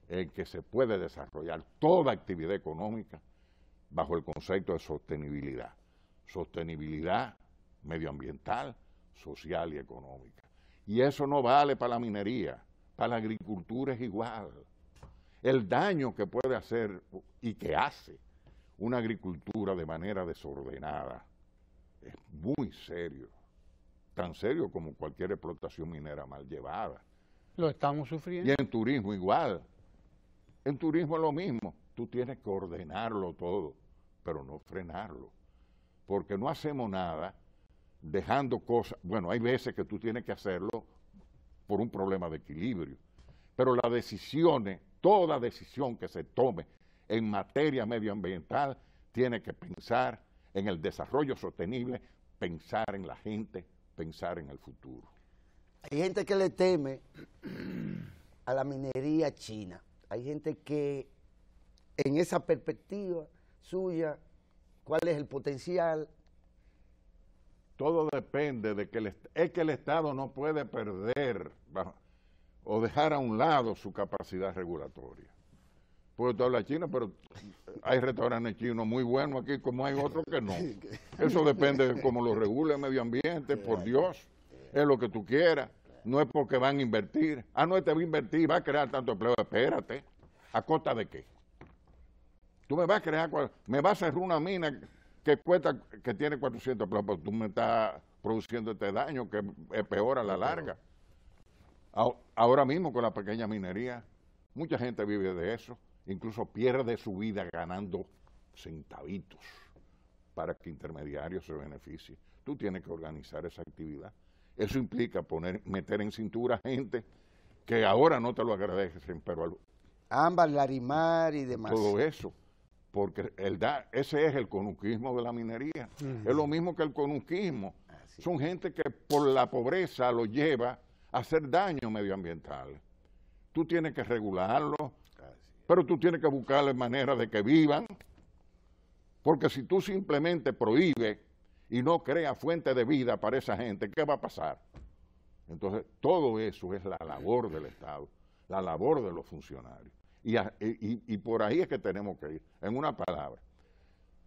en que se puede desarrollar toda actividad económica bajo el concepto de sostenibilidad. Sostenibilidad medioambiental, social y económica. Y eso no vale para la minería, para la agricultura es igual. El daño que puede hacer y que hace una agricultura de manera desordenada es muy serio, tan serio como cualquier explotación minera mal llevada. Lo estamos sufriendo. Y en turismo igual. En turismo es lo mismo. Tú tienes que ordenarlo todo, pero no frenarlo. Porque no hacemos nada dejando cosas. Bueno, hay veces que tú tienes que hacerlo por un problema de equilibrio. Pero las decisiones, toda decisión que se tome en materia medioambiental, tiene que pensar en el desarrollo sostenible, pensar en la gente, pensar en el futuro. Hay gente que le teme a la minería china. Hay gente que en esa perspectiva suya, ¿cuál es el potencial? Todo depende de que el Estado no puede perder o dejar a un lado su capacidad regulatoria. Porque tú hablas chino, pero hay restaurantes chinos muy buenos aquí, como hay otros que no. Eso depende de cómo lo regule el medio ambiente, por Dios. Es lo que tú quieras. No es porque van a invertir. Ah, no, este va a invertir, va a crear tanto empleo. Espérate. ¿A costa de qué? Tú me vas a crear, me vas a hacer una mina que cuesta, que tiene 400 pesos, pero tú me estás produciendo este daño que es peor a la larga. Ahora mismo con la pequeña minería, mucha gente vive de eso, incluso pierde su vida ganando centavitos para que intermediarios se beneficien. Tú tienes que organizar esa actividad. Eso implica meter en cintura gente que ahora no te lo agradecen, pero Ámbar, Larimar y demás. Todo eso, porque ese es el conuquismo de la minería. Es lo mismo que el conuquismo. Son gente que por la pobreza lo lleva a hacer daño medioambiental. Tú tienes que regularlo, pero tú tienes que buscarle manera de que vivan, porque si tú simplemente prohíbes y no creas fuente de vida para esa gente, ¿qué va a pasar? Entonces, todo eso es la labor del Estado, la labor de los funcionarios. Y por ahí es que tenemos que ir. En una palabra,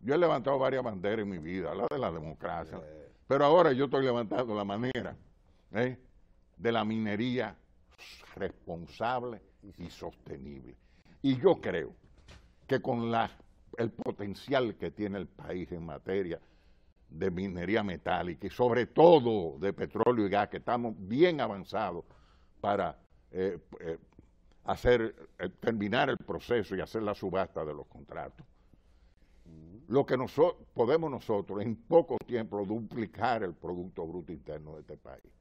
yo he levantado varias banderas en mi vida, la de la democracia, pero ahora yo estoy levantando la manera de la minería responsable y sostenible. Y yo creo que con el potencial que tiene el país en materia de minería metálica y sobre todo de petróleo y gas, que estamos bien avanzados para terminar el proceso y hacer la subasta de los contratos. Lo que podemos nosotros en poco tiempo duplicar el Producto Bruto Interno de este país,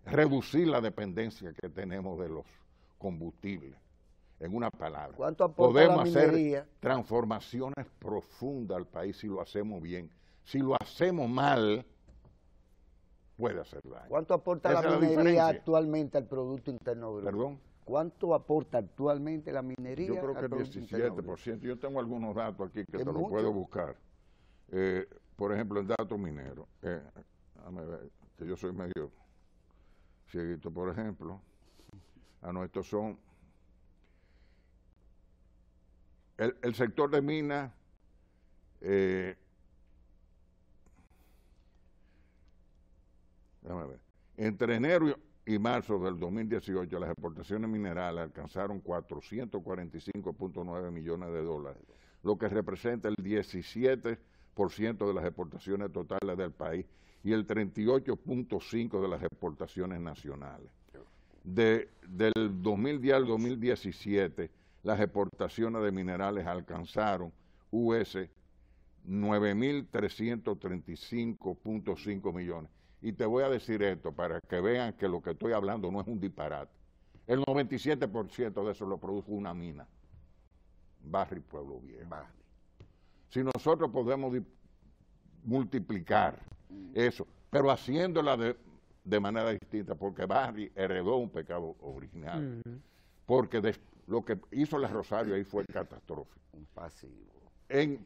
reducir la dependencia que tenemos de los combustibles. En una palabra, podemos hacer transformaciones profundas al país si lo hacemos bien. Si lo hacemos mal, puede hacer daño. ¿Cuánto aporta la minería actualmente al Producto Interno Bruto? ¿Perdón? ¿Cuánto aporta actualmente la minería? Yo creo que el 17%. Yo tengo algunos datos aquí que te los puedo buscar. Por ejemplo, el dato minero. Déjame ver, que yo soy medio cieguito, por ejemplo. Estos son... El sector de minas, déjame ver, entre enero y marzo del 2018 las exportaciones minerales alcanzaron 445.9 millones de dólares, lo que representa el 17% de las exportaciones totales del país y el 38.5% de las exportaciones nacionales. Del 2010 al 2017, las exportaciones de minerales alcanzaron US 9.335.5 millones. Y te voy a decir esto para que vean que lo que estoy hablando no es un disparate. El 97% de eso lo produjo una mina, Barry Pueblo Viejo. Si nosotros podemos multiplicar eso, pero haciéndola de manera distinta, porque Barry heredó un pecado original, porque lo que hizo la Rosario ahí fue catastrófico. Un pasivo.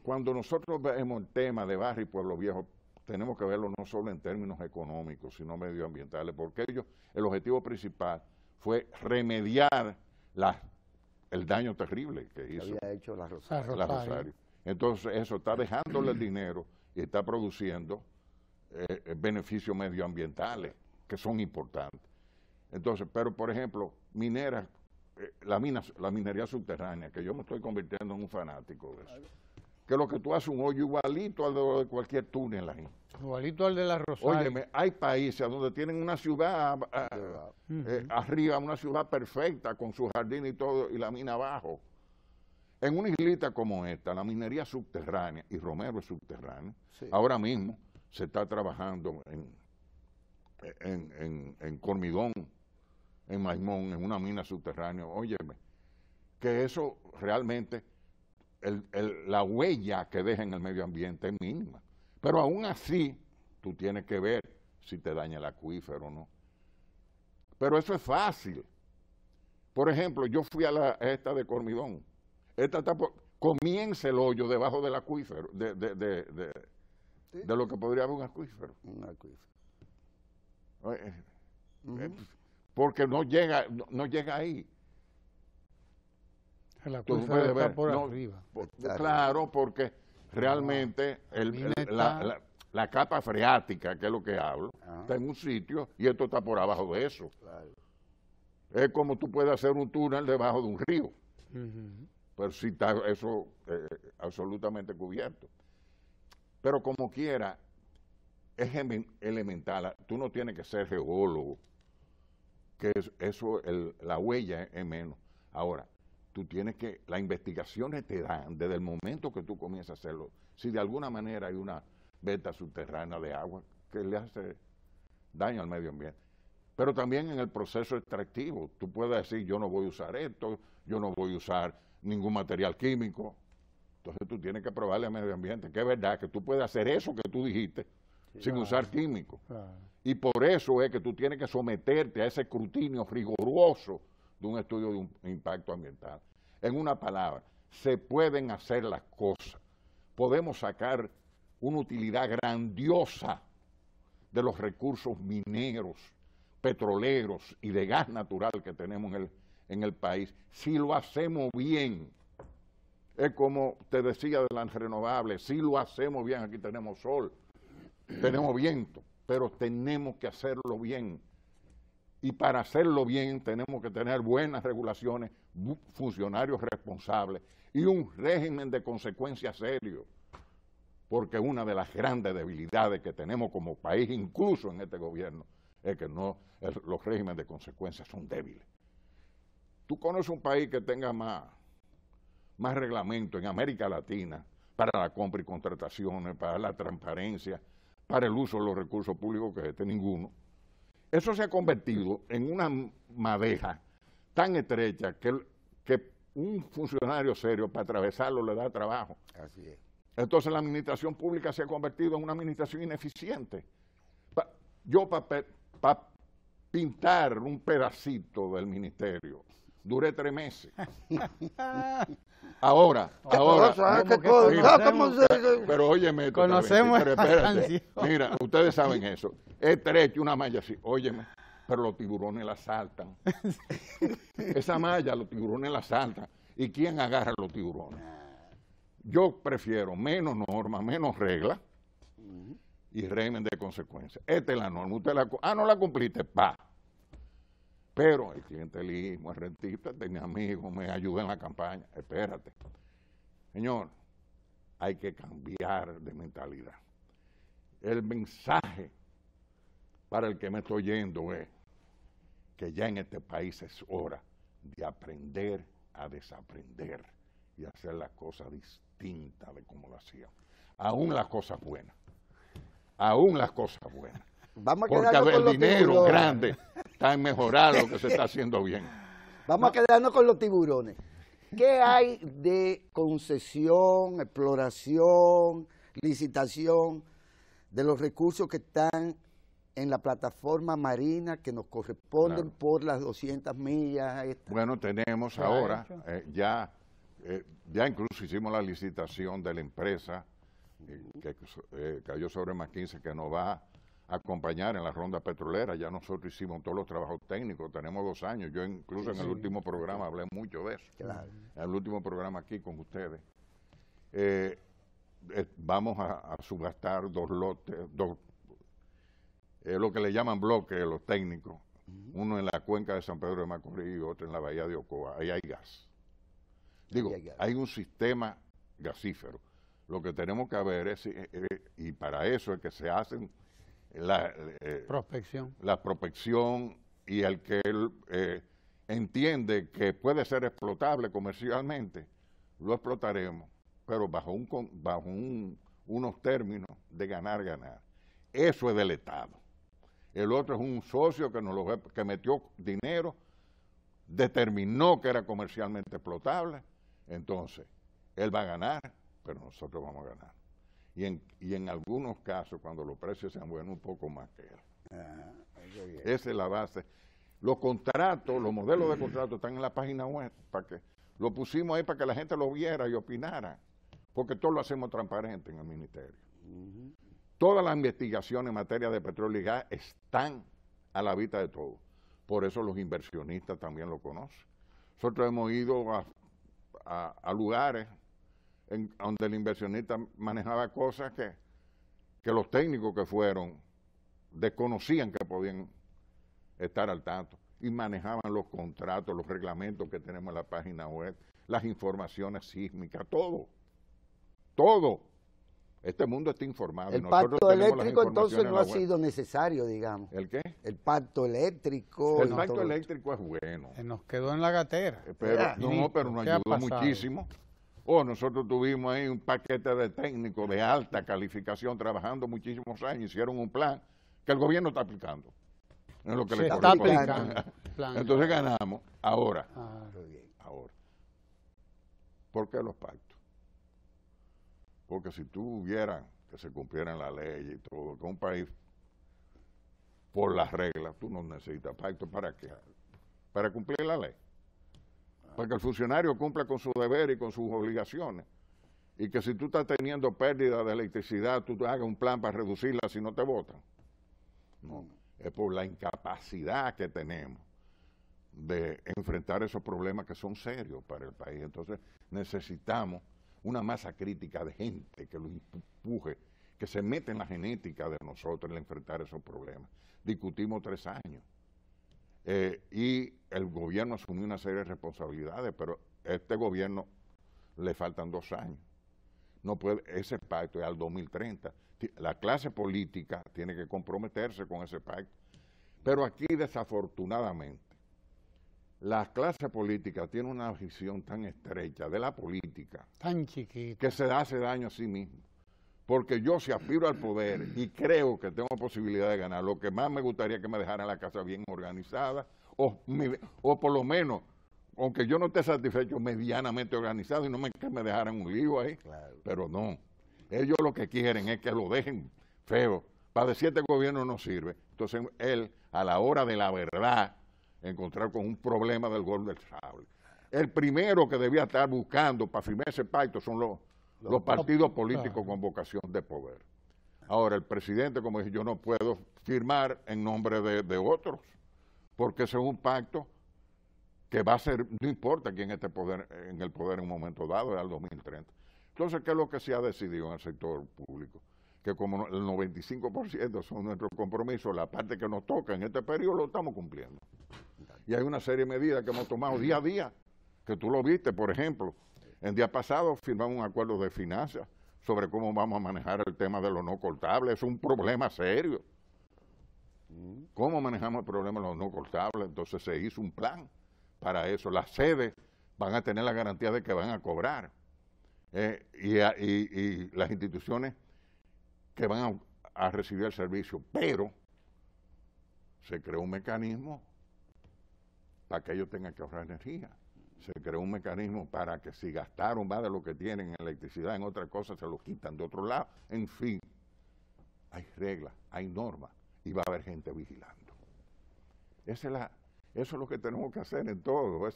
Cuando nosotros vemos el tema de Barry y Pueblo Viejo, tenemos que verlo no solo en términos económicos, sino medioambientales, porque el objetivo principal fue remediar el daño terrible que hizo había hecho la Rosario. Entonces, eso está dejándole el dinero y está produciendo beneficios medioambientales que son importantes. Entonces, pero por ejemplo, la minería subterránea, que yo me estoy convirtiendo en un fanático de eso, que lo que tú haces un hoyo igualito al de cualquier túnel ahí. Igualito al de la Rosario. Óyeme, hay países donde tienen una ciudad arriba, una ciudad perfecta con su jardín y todo, y la mina abajo. En una islita como esta, la minería subterránea, y Romero es subterráneo, ahora mismo se está trabajando en Cormidón, en Maimón, en una mina subterránea. Óyeme, que eso realmente, la huella que deja en el medio ambiente es mínima. Pero aún así, tú tienes que ver si te daña el acuífero o no. Pero eso es fácil. Por ejemplo, yo fui a esta de Cormidón. Esta está comienza el hoyo debajo del acuífero, de lo que podría haber un acuífero. Un acuífero. Porque no llega ahí. El acuífero está por arriba. Claro, porque realmente la capa freática, que es lo que hablo, está en un sitio y esto está por abajo de eso. Claro. Es como tú puedes hacer un túnel debajo de un río. Pero sí está eso absolutamente cubierto. Pero como quiera, es elemental. Tú no tienes que ser geólogo, que eso, la huella es menos. Ahora, tú tienes que, las investigaciones te dan, desde el momento que tú comienzas a hacerlo, si de alguna manera hay una veta subterránea de agua que le hace daño al medio ambiente. Pero también en el proceso extractivo, tú puedes decir, yo no voy a usar esto, yo no voy a usar ningún material químico. Entonces tú tienes que probarle al medio ambiente que es verdad que tú puedes hacer eso que tú dijiste, sí, sin usar químicos. Y por eso es que tú tienes que someterte a ese escrutinio riguroso de un estudio de un impacto ambiental. En una palabra, se pueden hacer las cosas. Podemos sacar una utilidad grandiosa de los recursos mineros, petroleros y de gas natural que tenemos en el país, si lo hacemos bien. Es como te decía de las renovables, si lo hacemos bien, aquí tenemos sol, tenemos viento, pero tenemos que hacerlo bien. Y para hacerlo bien tenemos que tener buenas regulaciones, funcionarios responsables y un régimen de consecuencias serio. Porque una de las grandes debilidades que tenemos como país, incluso en este gobierno, es que los regímenes de consecuencias son débiles. Tú conoces un país que tenga más reglamento en América Latina para la compra y contrataciones, para la transparencia, para el uso de los recursos públicos que ninguno. Eso se ha convertido en una madeja tan estrecha que un funcionario serio para atravesarlo le da trabajo. Así es. Entonces la administración pública se ha convertido en una administración ineficiente. Yo para pintar un pedacito del ministerio duré 3 meses. Ahora, pero óyeme, conocemos pero espérate, mira, ustedes saben eso, es estrecho, una malla así, óyeme, pero los tiburones la saltan. Esa malla, los tiburones la saltan. ¿Y quién agarra a los tiburones? Yo prefiero menos normas, menos reglas y régimen de consecuencias. Esta es la norma, usted no la cumpliste, pa. Pero el clientelismo, el rentista, tenía amigos, me ayudó en la campaña. Espérate. Señor, hay que cambiar de mentalidad. El mensaje para el que me estoy yendo es que ya en este país es hora de aprender a desaprender y hacer las cosas distintas de como lo hacíamos. Aún las cosas buenas. Aún las cosas buenas. Porque el dinero grande está en mejorar lo que se está haciendo bien. Vamos a quedarnos con los tiburones. ¿Qué hay de concesión, exploración, licitación de los recursos que están en la plataforma marina que nos corresponden por las 200 millas? Bueno, tenemos ahora, ya incluso hicimos la licitación de la empresa que cayó sobre McKinsey, que nos va a acompañar en la ronda petrolera. Ya nosotros hicimos todos los trabajos técnicos, tenemos 2 años. Yo incluso en el último programa hablé mucho de eso. Claro. En el último programa aquí con ustedes. Vamos a subastar 2 lotes, lo que le llaman bloques los técnicos. Uno en la cuenca de San Pedro de Macorís y otro en la bahía de Ocoa. Ahí hay gas. Digo, hay un sistema gasífero. Lo que tenemos que ver es, y para eso es que se hacen la prospección y el que entiende que puede ser explotable comercialmente, lo explotaremos, pero bajo unos términos de ganar. Eso es del Estado. El otro es un socio que metió dinero, determinó que era comercialmente explotable, entonces él va a ganar, pero nosotros vamos a ganar. Y en algunos casos, cuando los precios sean buenos, un poco más que él. Esa es la base. Los contratos, los modelos de contratos están en la página web, lo pusimos ahí para que la gente lo viera y opinara, porque todo lo hacemos transparente en el ministerio. Todas las investigaciones en materia de petróleo y gas están a la vista de todos. Por eso los inversionistas también lo conocen. Nosotros hemos ido a lugares donde el inversionista manejaba cosas que los técnicos que fueron desconocían que podían estar al tanto. y manejaban los contratos, los reglamentos que tenemos en la página web, las informaciones sísmicas, todo. Todo. Este mundo está informado. El pacto eléctrico entonces no ha sido necesario, digamos. ¿El qué? El pacto eléctrico. El pacto eléctrico es bueno. Nos quedó en la gatera. Pero nos ayudó muchísimo. Nosotros tuvimos ahí un paquete de técnicos de alta calificación trabajando muchísimos años, hicieron un plan que el gobierno está aplicando. Es lo que le está aplicando. Entonces ganamos. Ahora, ¿por qué los pactos? Porque si tú vieras que se cumplieran la ley y todo, que un país, por las reglas, tú no necesitas pacto. ¿Para qué? Para cumplir la ley. Para que el funcionario cumpla con su deber y con sus obligaciones. Y que si tú estás teniendo pérdida de electricidad, tú hagas un plan para reducirla si no te votan. No, es por la incapacidad que tenemos de enfrentar esos problemas que son serios para el país. Entonces necesitamos una masa crítica de gente que lo empuje, que se mete en la genética de nosotros en enfrentar esos problemas. Discutimos 3 años y el gobierno asumió una serie de responsabilidades, pero a este gobierno le faltan 2 años. No puede, ese pacto es al 2030. La clase política tiene que comprometerse con ese pacto. Pero aquí, desafortunadamente, la clase política tiene una visión tan estrecha de la política, tan chiquita, que se hace daño a sí mismo. Porque yo, si aspiro al poder y creo que tengo posibilidad de ganar, lo que más me gustaría que me dejaran la casa bien organizada, o por lo menos, aunque yo no esté satisfecho, medianamente organizado, y no que me dejaran un lío ahí. Claro. Pero no, ellos lo que quieren es que lo dejen feo. Para decir este gobierno no sirve. Entonces él, a la hora de la verdad, encontrar con un problema del gol del sable. El primero que debía estar buscando para firmar ese pacto son los partidos políticos con vocación de poder. Ahora, el presidente, como dije, yo no puedo firmar en nombre de otros, porque ese es un pacto que va a ser, no importa quién esté en el poder en un momento dado, es al 2030. Entonces, ¿qué es lo que se ha decidido en el sector público? Que como el 95% son nuestros compromisos, la parte que nos toca en este periodo lo estamos cumpliendo. Y hay una serie de medidas que hemos tomado día a día, que tú lo viste, por ejemplo. El día pasado firmamos un acuerdo de finanzas sobre cómo vamos a manejar el tema de los no cortables. Es un problema serio. ¿Cómo manejamos el problema de los no cortables? Entonces se hizo un plan para eso. Las sedes van a tener la garantía de que van a cobrar. Y las instituciones que van a recibir el servicio. Pero se creó un mecanismo para que ellos tengan que ahorrar energía. Se creó un mecanismo para que si gastaron más de lo que tienen en electricidad, en otra cosa, se lo quitan de otro lado. En fin, hay reglas, hay normas y va a haber gente vigilando. Eso es lo que tenemos que hacer en todo.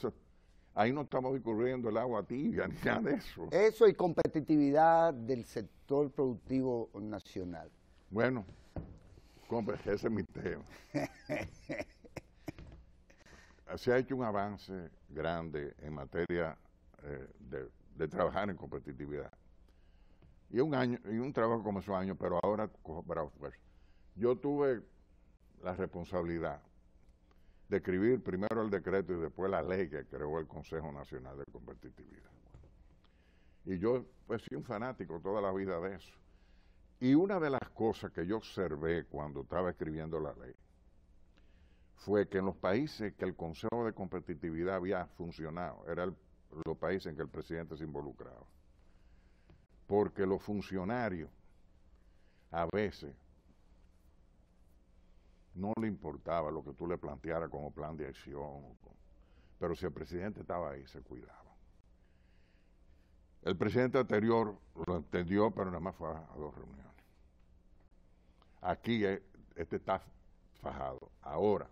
Ahí no estamos discurriendo el agua tibia ni nada de eso. Eso y competitividad del sector productivo nacional. Bueno, ese es mi tema. Se ha hecho un avance grande en materia de trabajar en competitividad. Y un trabajo comenzó años, pero ahora cobrado fuerza. Yo tuve la responsabilidad de escribir primero el decreto y después la ley que creó el Consejo Nacional de Competitividad. Y yo pues soy un fanático toda la vida de eso. Y una de las cosas que yo observé cuando estaba escribiendo la ley fue que en los países que el Consejo de Competitividad había funcionado, eran los países en que el presidente se involucraba. Porque los funcionarios a veces no le importaba lo que tú le plantearas como plan de acción, pero si el presidente estaba ahí, se cuidaba. El presidente anterior lo entendió, pero nada más fue a 2 reuniones. Aquí este está fajado. Ahora,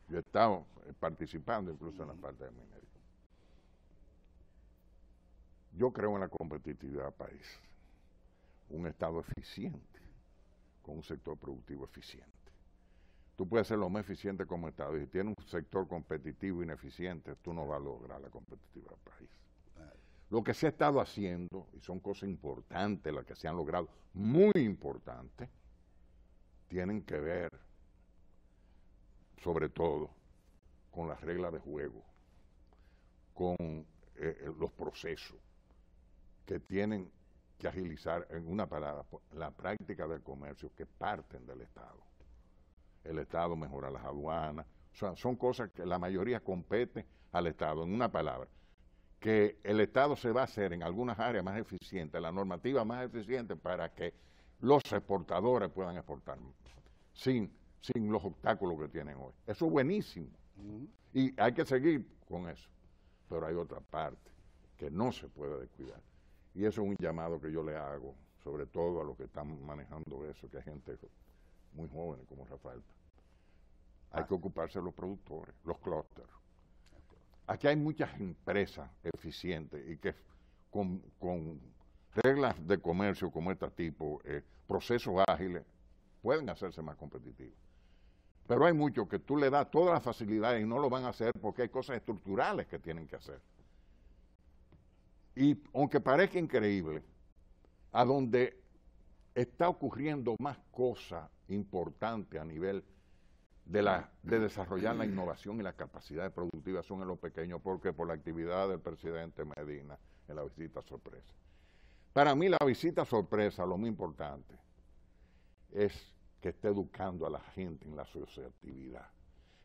yo he estado participando incluso en la parte de minería. Yo creo en la competitividad del país, un Estado eficiente, con un sector productivo eficiente. Tú puedes ser lo más eficiente como Estado, y si tienes un sector competitivo ineficiente, tú no vas a lograr la competitividad del país. Lo que se ha estado haciendo, y son cosas importantes las que se han logrado, muy importantes, tienen que ver sobre todo, con las reglas de juego, con los procesos que tienen que agilizar, en una palabra, la práctica del comercio que parten del Estado. El Estado mejora las aduanas, o sea, son cosas que la mayoría compete al Estado. En una palabra, que el Estado se va a hacer en algunas áreas más eficiente, la normativa más eficiente para que los exportadores puedan exportar sin los obstáculos que tienen hoy. Eso es buenísimo. Y hay que seguir con eso. Pero hay otra parte que no se puede descuidar. Y eso es un llamado que yo le hago, sobre todo a los que están manejando eso, que hay gente muy joven como Rafael. Hay que ocuparse de los productores, los clústeres. Aquí hay muchas empresas eficientes y que con reglas de comercio como este tipo, procesos ágiles, pueden hacerse más competitivos. Pero hay muchos que tú le das todas las facilidades y no lo van a hacer porque hay cosas estructurales que tienen que hacer. Y aunque parezca increíble, a donde está ocurriendo más cosas importantes a nivel de desarrollar la innovación y las capacidades productivas son en los pequeños, porque por la actividad del presidente Medina en la visita sorpresa. Para mí la visita sorpresa, lo más importante, es que esté educando a la gente en la asociatividad.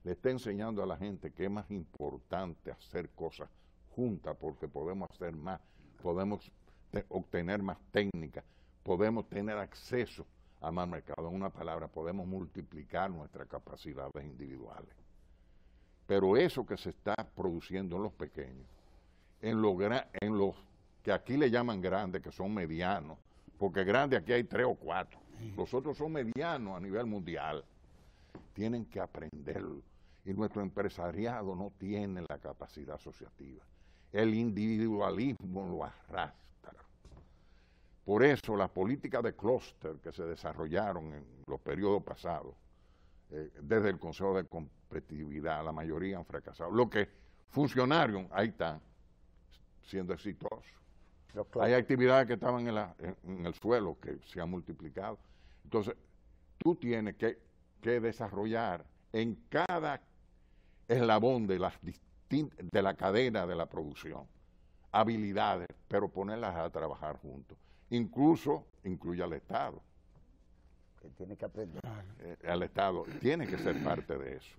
Le está enseñando a la gente que es más importante hacer cosas juntas porque podemos hacer más, podemos obtener más técnicas, podemos tener acceso a más mercado. En una palabra, podemos multiplicar nuestras capacidades individuales. Pero eso que se está produciendo en los pequeños, en los que aquí le llaman grandes, que son medianos, porque grandes aquí hay 3 o 4, los otros son medianos a nivel mundial, tienen que aprenderlo. Y nuestro empresariado no tiene la capacidad asociativa. El individualismo lo arrastra. Por eso las políticas de clúster que se desarrollaron en los periodos pasados, desde el Consejo de Competitividad, la mayoría han fracasado. Lo que funcionaron, ahí están, siendo exitosos. Hay actividades que estaban en el suelo que se han multiplicado. Entonces, tú tienes que desarrollar en cada eslabón de la cadena de la producción habilidades, pero ponerlas a trabajar juntos. Incluso incluye al Estado. Que tiene que aprender. Al Estado tiene que ser parte de eso.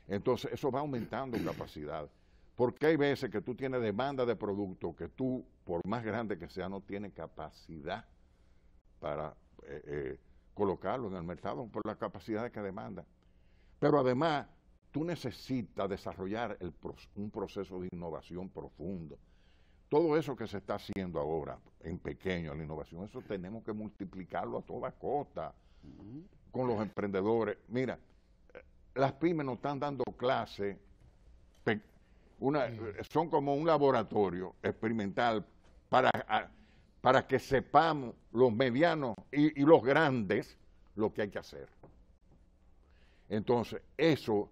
Entonces, eso va aumentando capacidad. Porque hay veces que tú tienes demanda de producto que tú, por más grande que sea, no tienes capacidad para colocarlo en el mercado por la capacidad que demanda. Pero además, tú necesitas desarrollar un proceso de innovación profundo. Todo eso que se está haciendo ahora en pequeño, la innovación, eso tenemos que multiplicarlo a toda costa con los emprendedores. Mira, las pymes nos están dando clases, son como un laboratorio experimental para que sepamos los medianos y los grandes lo que hay que hacer. Entonces, eso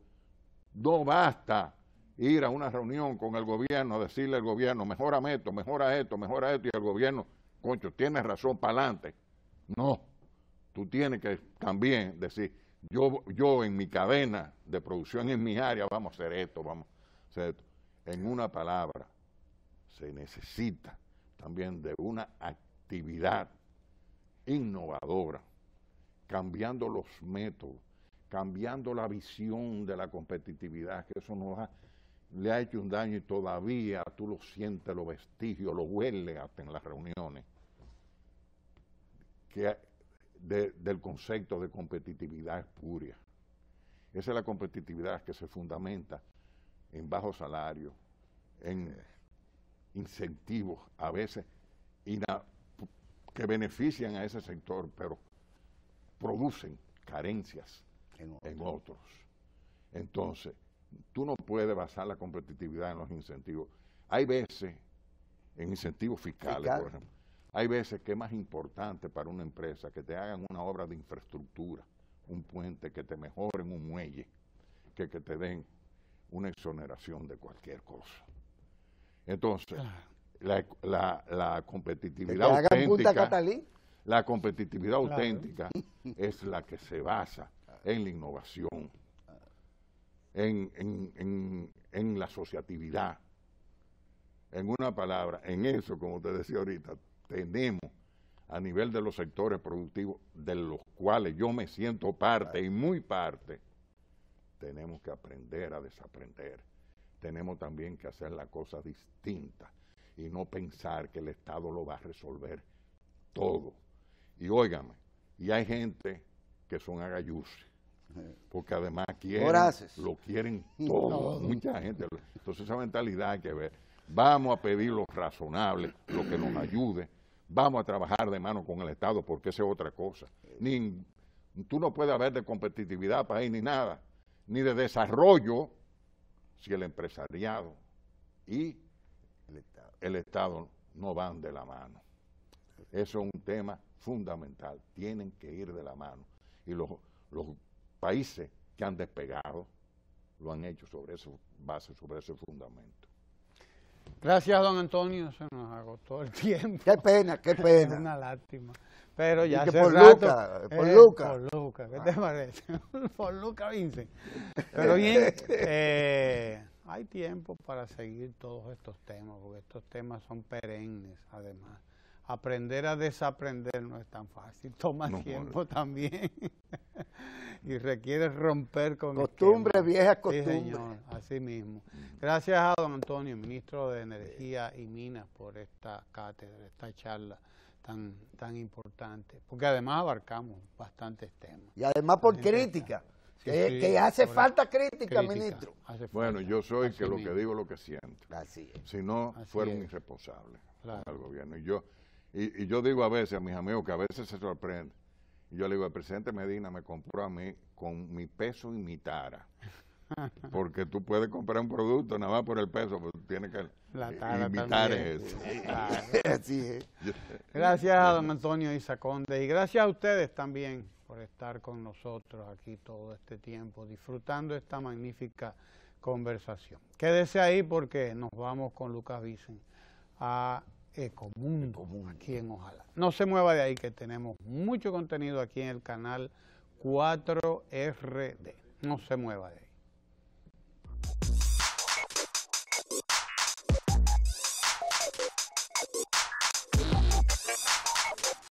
no basta ir a una reunión con el gobierno, decirle al gobierno, mejora esto, y el gobierno, concho, tienes razón, para adelante. No, tú tienes que también decir, yo en mi cadena de producción, en mi área, vamos a hacer esto, vamos a hacer esto. En una palabra, se necesita también de una actividad innovadora, cambiando los métodos, cambiando la visión de la competitividad, que eso le ha hecho un daño y todavía tú lo sientes, los vestigios, lo hueles hasta en las reuniones, del concepto de competitividad espuria. Esa es la competitividad que se fundamenta en bajos salarios, en incentivos a veces que benefician a ese sector, pero producen carencias en otros. Entonces, tú no puedes basar la competitividad en los incentivos. Hay veces, en incentivos fiscales, por ejemplo, hay veces que es más importante para una empresa que te hagan una obra de infraestructura, un puente, que te mejoren un muelle, que te den una exoneración de cualquier cosa. Entonces, la competitividad auténtica, la competitividad auténtica es la que se basa en la innovación. en la asociatividad. En una palabra, en eso, como te decía ahorita, tenemos a nivel de los sectores productivos, de los cuales yo me siento parte y muy parte, tenemos que aprender a desaprender. Tenemos también que hacer la cosa distinta y no pensar que el Estado lo va a resolver todo. Y óigame, y hay gente que son agayuses, porque además lo quieren todo, mucha gente. Entonces esa mentalidad hay que ver. Vamos a pedir lo razonable, lo que nos ayude, vamos a trabajar de mano con el Estado, porque esa es otra cosa. Tú no puedes haber de competitividad país ni nada, ni de desarrollo, si el empresariado y el Estado no van de la mano. Eso es un tema fundamental, tienen que ir de la mano. Y los países que han despegado lo han hecho sobre esa base, sobre ese fundamento. Gracias, don Antonio, se nos agotó el tiempo. Qué pena, qué pena. Es una lástima. Pero ya hace por rato... Por Luca, ¿qué te parece? Por Luca Vincent. Pero bien, hay tiempo para seguir todos estos temas, porque estos temas son perennes, además. Aprender a desaprender no es tan fácil, toma tiempo también. Y requiere romper con costumbres, viejas costumbres. Sí, señor, así mismo. Gracias a don Antonio, ministro de Energía y Minas, por esta cátedra, esta charla tan importante, porque además abarcamos bastantes temas. Y además por crítica, que hace falta crítica, ministro. Bueno, yo soy que lo que digo lo que siento. Así es. Si no, fueron irresponsables al gobierno. Y yo digo a veces a mis amigos que a veces se sorprenden. Y yo le digo, el presidente Medina me compró a mí con mi peso y mi tara. Porque tú puedes comprar un producto nada más por el peso, pero tienes que imitar eso. Así es. Gracias a don Antonio Izaconde y gracias a ustedes también por estar con nosotros aquí todo este tiempo, disfrutando esta magnífica conversación. Quédese ahí porque nos vamos con Lucas Vicent a Ecomundo, aquí en Ojalá. No se mueva de ahí que tenemos mucho contenido aquí en el canal 4RD. No se mueva de ahí.